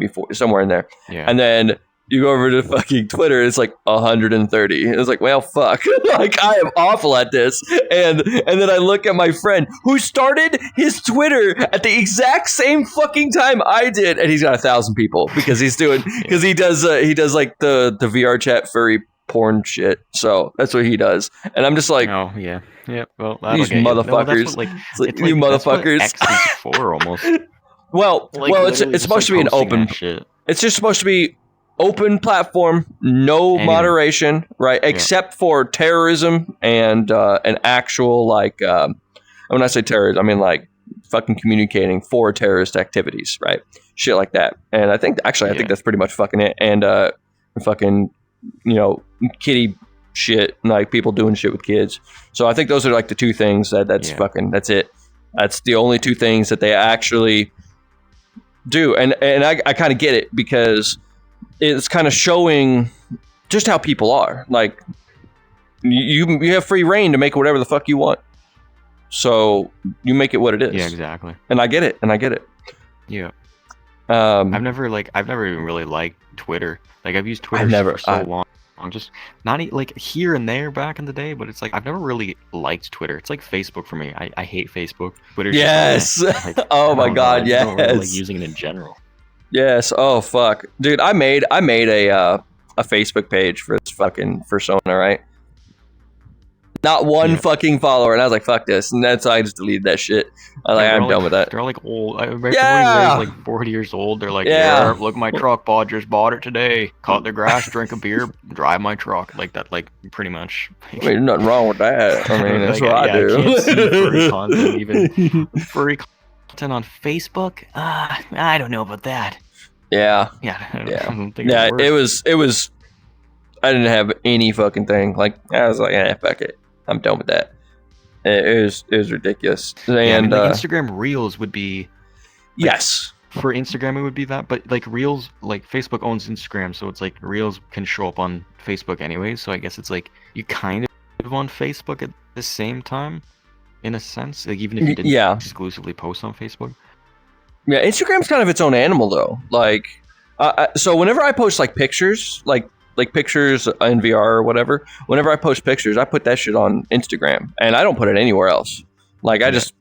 4, somewhere in there. Yeah. And then you go over to fucking Twitter, it's like 130. It's like, well, fuck. Like, I am awful at this. And then I look at my friend who started his Twitter at the exact same fucking time I did, and he's got 1,000 people because he does like the VRChat furry porn shit. So that's what he does. And I'm just like, oh yeah. Well, these motherfuckers. You motherfuckers. X is for almost. Well, it's supposed to be an open. It's just supposed to be open platform, no moderation, right? Except for terrorism and an actual like. When I say terrorism, I mean like fucking communicating for terrorist activities, right? Shit like that. And I think that's pretty much fucking it. And fucking, kitty shit, like people doing shit with kids. So I think those are like the two things that's it. That's the only two things that they actually do. And I kind of get it because it's kind of showing just how people are. Like, you have free reign to make whatever the fuck you want. So you make it what it is. Yeah, exactly. And I get it. Yeah. I've never even really liked Twitter. Like, I've used Twitter for so long. I'm just not like here and there back in the day, but it's like I've never really liked Twitter. It's like Facebook for me. I hate Facebook. Twitter's yes. Like, oh my god, yes. I don't really like using it in general. Yes. Oh fuck, dude. I made a Facebook page for this fucking fursona, right? Not one fucking follower, and I was like, "Fuck this!" And that's I just deleted that shit. I'm done with that. They're like old. Like 40 years old. They're like, "Yeah, look at my truck. Bob just bought it today. Cut the grass, drink a beer, drive my truck." Like that. Like pretty much. I mean, there's nothing wrong with that. I mean, that's what I do. I can't see furry content, even furry content on Facebook. I don't know about that. Yeah. I don't think it was. I didn't have any fucking thing. Like, I was like, fuck it. I'm done with that. It was ridiculous. And like Instagram Reels would be. Yes. For Instagram, it would be that, but like Reels, like Facebook owns Instagram, so it's like Reels can show up on Facebook anyway. So I guess it's like you kind of on Facebook at the same time, in a sense. Like even if you didn't exclusively post on Facebook. Yeah, Instagram's kind of its own animal though. Like, so whenever I post like pictures, like pictures in VR or whatever, whenever I post pictures, I put that shit on Instagram, and I don't put it anywhere else. Like, there's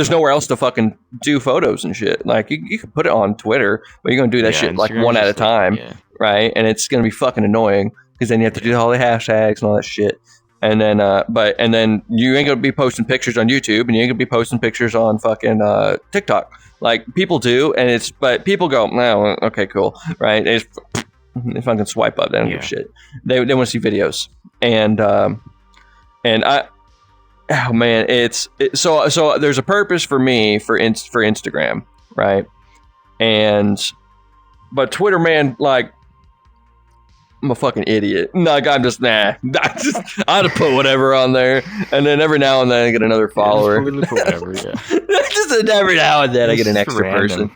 nowhere else to fucking do photos and shit. Like, you can put it on Twitter, but you're gonna do that shit like one at a time, right? And it's gonna be fucking annoying because then you have to do all the hashtags and all that shit. And then, and then you ain't gonna be posting pictures on YouTube, and you ain't gonna be posting pictures on fucking TikTok. Like, people do, but people go, no, okay, cool, right? If I can swipe up, they don't give a shit. They want to see videos, and I, oh man, so there's a purpose for me for Instagram, right? But Twitter, man, like, I'm a fucking idiot. Like, I'm just I'd put whatever on there, and then every now and then I get another follower. Just put whatever, just every now and then I get an extra person.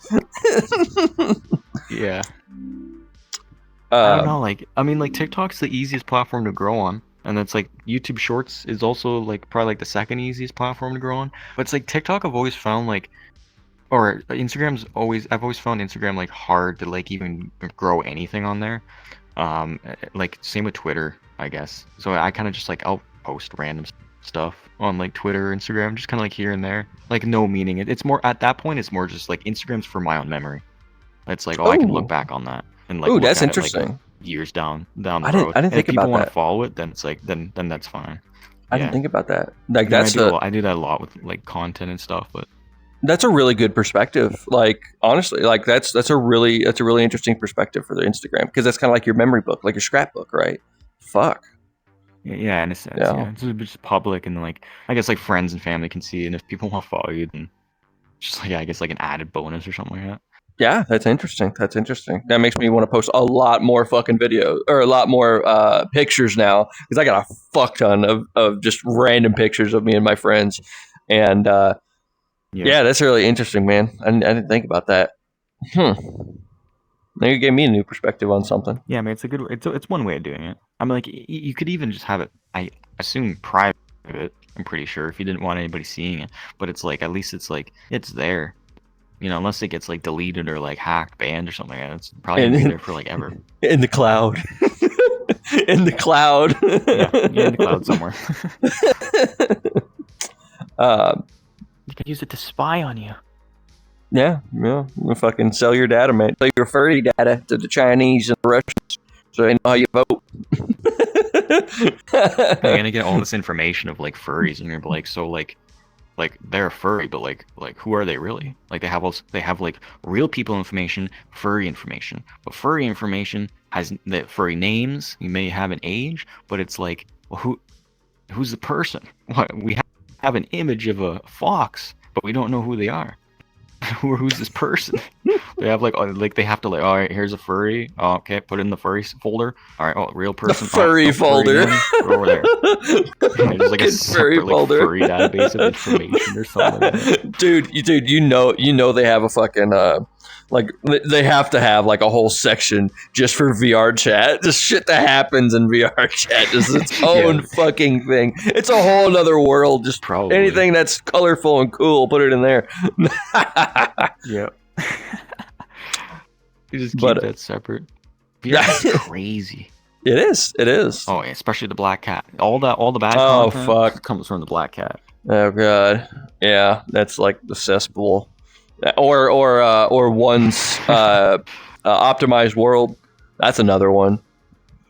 Yeah. I don't know. Like, I mean, like TikTok's the easiest platform to grow on, and it's like YouTube Shorts is also like probably like the second easiest platform to grow on. But it's like TikTok, I've always found like, or I've always found Instagram like hard to like even grow anything on there. Like same with Twitter, I guess. So I kind of just like I'll post random stuff on like Twitter or Instagram, just kind of like here and there, like no meaning. It's more at that point. It's more just like Instagram's for my own memory. It's like I can look back on that and like look that's at interesting. It, like, years down the road. I didn't think if people about want that. to follow it, then it's like then that's fine. I didn't think about that. Like I do that a lot with like content and stuff, but that's a really good perspective. Like honestly, like that's a really interesting perspective for the Instagram, because that's kind of like your memory book, like your scrapbook, right? Fuck. Yeah, in a sense, yeah. It's just public, and like I guess like friends and family can see it, and if people want to follow you, then just like I guess like an added bonus or something like that. Yeah, that's interesting. That makes me want to post a lot more fucking videos, or a lot more pictures now, because I got a fuck ton of just random pictures of me and my friends, and yeah, that's really interesting, man. I didn't think about that. Now you gave me a new perspective on something. Yeah, I mean, it's one way of doing it. I mean, like you could even just have it, I assume, private. I'm pretty sure, if you didn't want anybody seeing it. But it's like, at least it's like it's there. You know, unless it gets like deleted or like hacked, banned or something like that. It's probably gonna be there for like ever. In the cloud. In the cloud. Yeah, in the cloud somewhere. You could use it to spy on you. Yeah. We'll fucking sell your data, man. Sell your furry data to the Chinese and the Russians, so they know how you vote. You're gonna get all this information of like furries, and you're like, so like they're a furry, but like who are they really? Like they have like real people information, furry information, but furry information has the furry names. You may have an age, but it's like, well, who's the person? What, we have an image of a fox, but we don't know who they are. Who's this person? They have like they have to like, all right, here's a furry. Oh, okay, put it in the furry folder. All right, real person. The furry folder. Put it over there. There's like a separate like, furry database of information or something. Like that. Dude, you know they have a fucking like they have to have like a whole section just for VRChat. Just shit that happens in VRChat is its own fucking thing. It's a whole other world. Just probably anything that's colorful and cool, put it in there. Yeah. You just keep that separate. VR is crazy. It is. Oh, especially the black cat. All the bad fuck comes from the black cat. Oh god. Yeah, that's like the cesspool. Or one's optimized world. That's another one.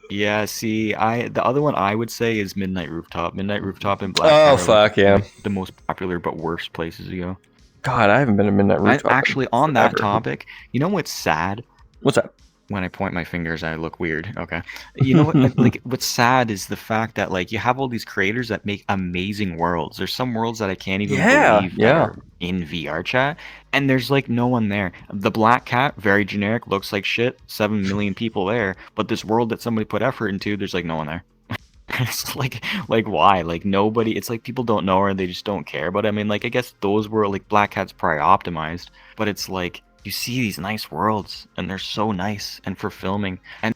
Yeah, see, the other one I would say is Midnight Rooftop. Midnight Rooftop and Black Cat. Oh like, fuck yeah. Like the most popular but worst places to go. God, I haven't been to Midnight Rooftop. Actually, on that topic, you know what's sad? What's that? When I point my fingers, I look weird. Okay. You know what? Like, what's sad is the fact that like you have all these creators that make amazing worlds. There's some worlds that I can't even believe that are in VRChat, and there's like no one there. The Black Cat, very generic, looks like shit. 7 million people there, but this world that somebody put effort into, there's like no one there. It's like why? Like nobody. It's like people don't know or they just don't care. But I mean, like I guess those were like Black Cat's probably optimized, but it's like. You see these nice worlds, and they're so nice, and for filming. And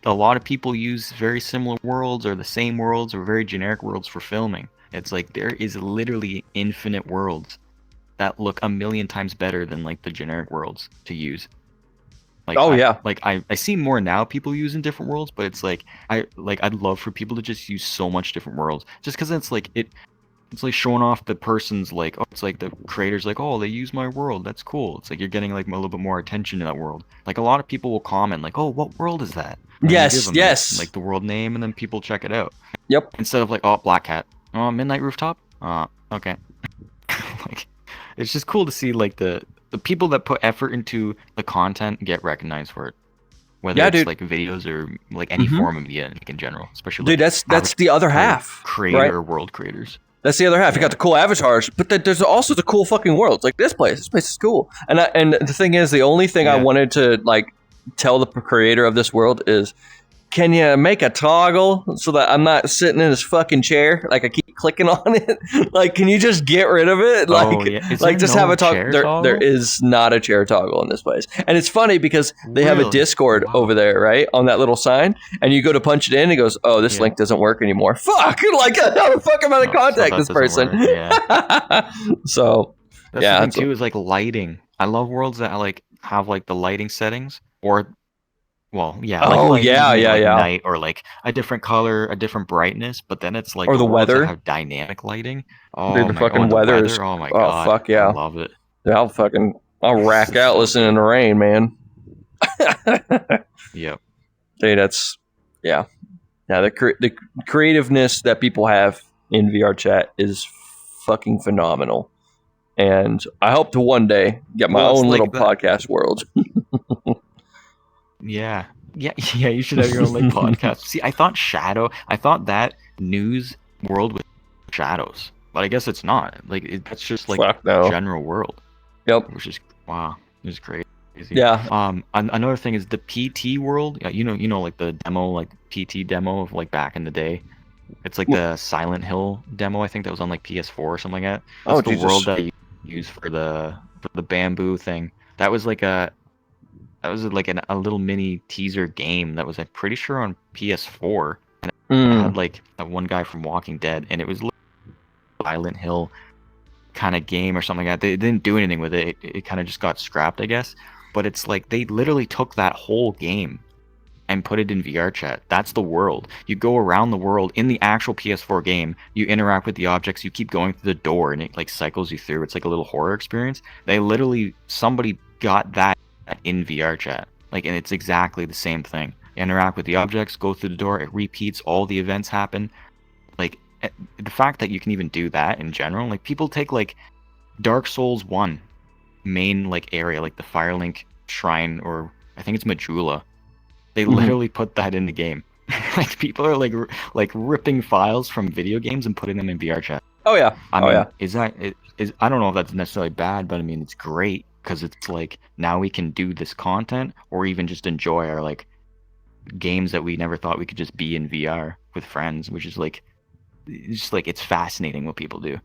a lot of people use very similar worlds, or the same worlds, or very generic worlds for filming. It's like there is literally infinite worlds that look a million times better than like the generic worlds to use. Like, I see more now people using different worlds, but it's like I'd love for people to just use so much different worlds, just because it's like It's like showing off the person's like, oh, it's like the creator's like, oh, they use my world. That's cool. It's like you're getting like a little bit more attention to that world. Like a lot of people will comment like, oh, what world is that? And yes. Like the world name, and then people check it out. Yep. Instead of like, oh, Black Cat. Oh, Midnight Rooftop. Okay. Like, it's just cool to see like the people that put effort into the content get recognized for it. Whether it's like videos or like any form of media in general, especially. Dude, that's the other half. Creator world creators. That's the other half. You got the cool avatars, but there's also the cool fucking worlds. Like this place is cool. And the thing is, the only thing I wanted to like tell the creator of this world is, can you make a toggle so that I'm not sitting in this fucking chair? Like I keep clicking on it. Like, can you just get rid of it? Like, like just have a toggle. There is not a chair toggle in this place. And it's funny because they have a Discord over there, right? On that little sign. And you go to punch it in and it goes, oh, this link doesn't work anymore. Fuck! Like, how the fuck am I to contact this person? So, that's the thing too, is like lighting. I love worlds that like have like the lighting settings or night or like a different color, a different brightness, but then it's like or the weather have dynamic lighting. Oh, dude, the fucking weather is, oh my god, fuck yeah, I love it. Yeah, I'll rack out listening to rain, man. Yep. Dude, that's the creativeness that people have in VRChat is fucking phenomenal. And I hope to one day get my own little podcast world. Yeah. You should have your own like podcast. See, I thought that news world with shadows, but I guess it's not. Like that's just like general world. Yep. Which is it's crazy. Yeah. Another thing is the PT world. You know, like the demo, like PT demo of like back in the day. It's like the Silent Hill demo. I think that was on like PS4 or something like that. That's the world that you use for the bamboo thing. That was like a little mini teaser game that was, I'm pretty sure, on PS4, and it had like that one guy from Walking Dead, and it was Silent Hill kind of game or something like that. They didn't do anything with it. It kind of just got scrapped, I guess. But it's like they literally took that whole game and put it in VRChat. That's the world. You go around the world in the actual PS4 game. You interact with the objects. You keep going through the door, and it like cycles you through. It's like a little horror experience. Somebody got that in VRChat, like, and it's exactly the same thing. You interact with the objects, go through the door, it repeats, all the events happen. Like, the fact that you can even do that in general, like, people take like Dark Souls 1 main like area, like the Firelink shrine, or I think it's Majula. They literally put that in the game. Like, people are like ripping files from video games and putting them in VRChat. Oh yeah. I mean, I don't know if that's necessarily bad, but I mean, it's great. Because it's like, now we can do this content, or even just enjoy our like games that we never thought we could just be in VR with friends, which is like, it's fascinating what people do.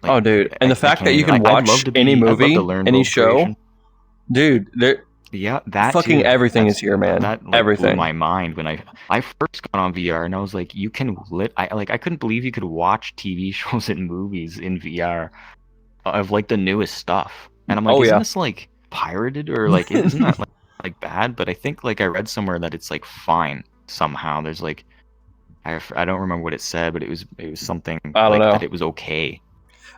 Like, oh, dude, and the fact that you can watch any movie, any show, dude, that fucking everything is here, man. That everything blew my mind when I first got on VR, and I was like, you can I couldn't believe you could watch TV shows and movies in VR of like the newest stuff. And I'm like, isn't this like pirated, or like isn't that like bad? But I think like I read somewhere that it's like fine somehow. There's like I don't remember what it said, but it was something that it was okay.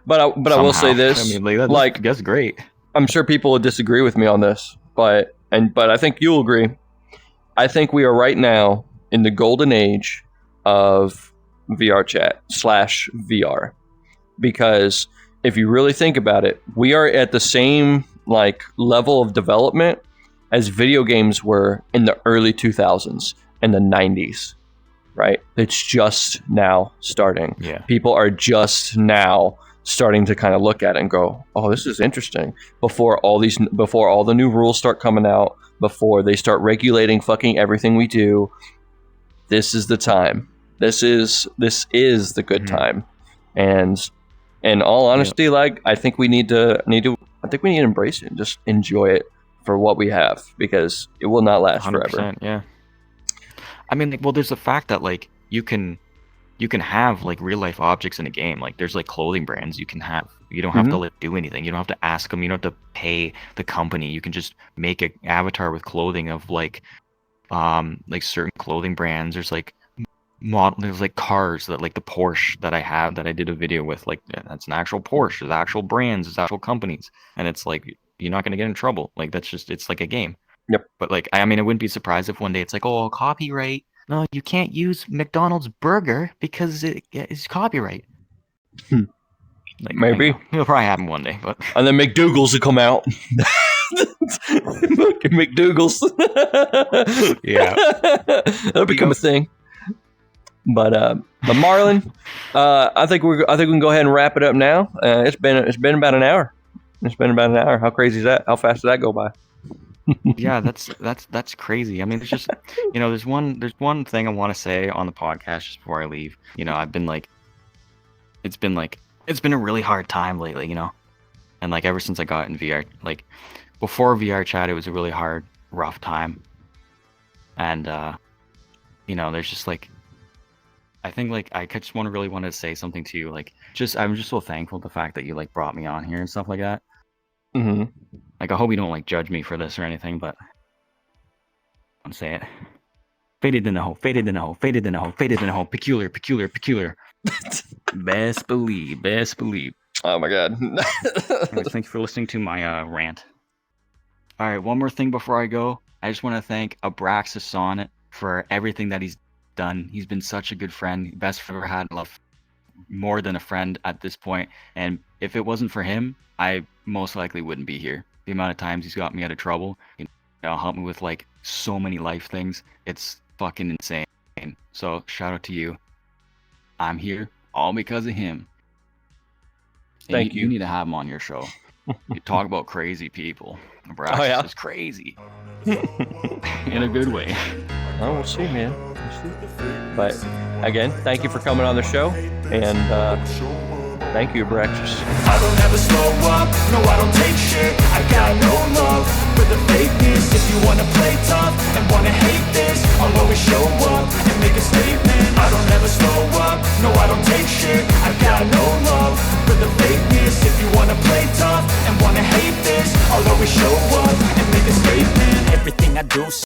But I will say this. I mean, that's great. I'm sure people would disagree with me on this, but I think you'll agree. I think we are right now in the golden age of VRChat / VR, because if you really think about it, we are at the same like level of development as video games were in the early 2000s and the 90s, right? It's just now starting. Yeah. People are just now starting to kind of look at it and go, oh, this is interesting. Before all the new rules start coming out, before they start regulating fucking everything we do, this is the time. This is the good time. And in all honesty, like, I think we need to embrace it and just enjoy it for what we have, because it will not last forever. Yeah. I mean, like, well, there's the fact that like you can have like real life objects in a game. Like, there's like clothing brands you can have. You don't have to like do anything. You don't have to ask them. You don't have to pay the company. You can just make an avatar with clothing of like certain clothing brands. There's like there's like cars that, like the Porsche that I have, that I did a video with, like, that's an actual Porsche. There's actual brands, there's actual companies, and it's like, you're not going to get in trouble. Like, that's just, it's like a game. Yep. But like, I mean, I wouldn't be surprised if one day it's like, oh, copyright, no, you can't use McDonald's burger because it's copyright. Like, maybe it'll probably happen one day, but and then McDougal's will come out. McDougal's. Yeah, that'll become a thing. But Marlon, I think we can go ahead and wrap it up now. It's been about an hour. How crazy is that? How fast did that go by? Yeah, that's crazy. I mean, it's just, there's one thing I want to say on the podcast just before I leave. I've been like, it's been a really hard time lately, you know. And like ever since I got in VR, like before VRChat, it was a really hard, rough time. And you know, there's just like, I think like I just really wanted to say something to you. Like, I'm just so thankful the fact that you like brought me on here and stuff like that. Mm-hmm. Like, I hope you don't like judge me for this or anything, but I'll say it. Faded in the hole, faded in the hole, faded in the hole, faded in the hole. Peculiar, peculiar, peculiar. Best believe, best believe. Oh my god. Anyways, thanks for listening to my rant. All right, one more thing before I go. I just want to thank Abraxas Sonnet for everything that he's done. He's been such a good friend, best I've ever had. Love more than a friend at this point. And if it wasn't for him, I most likely wouldn't be here. The amount of times he's got me out of trouble, you know, helped me with like so many life things. It's fucking insane. So shout out to you. I'm here all because of him. And Thank you. You need to have him on your show. You talk about crazy people. Abraxas is crazy. In a good way. Oh, we'll see, man. We'll see. But again, thank you for coming on the show, and thank you, Abraxas. I don't ever slow up, no I don't take shit. I got no love for the fakeness. If you wanna play tough and wanna hate this, I'll always show up and make a statement. I don't ever slow up, no I don't take shit. I got no love for the fakeness. If you wanna play tough and wanna hate this, I'll always show up and make a statement. Everything I do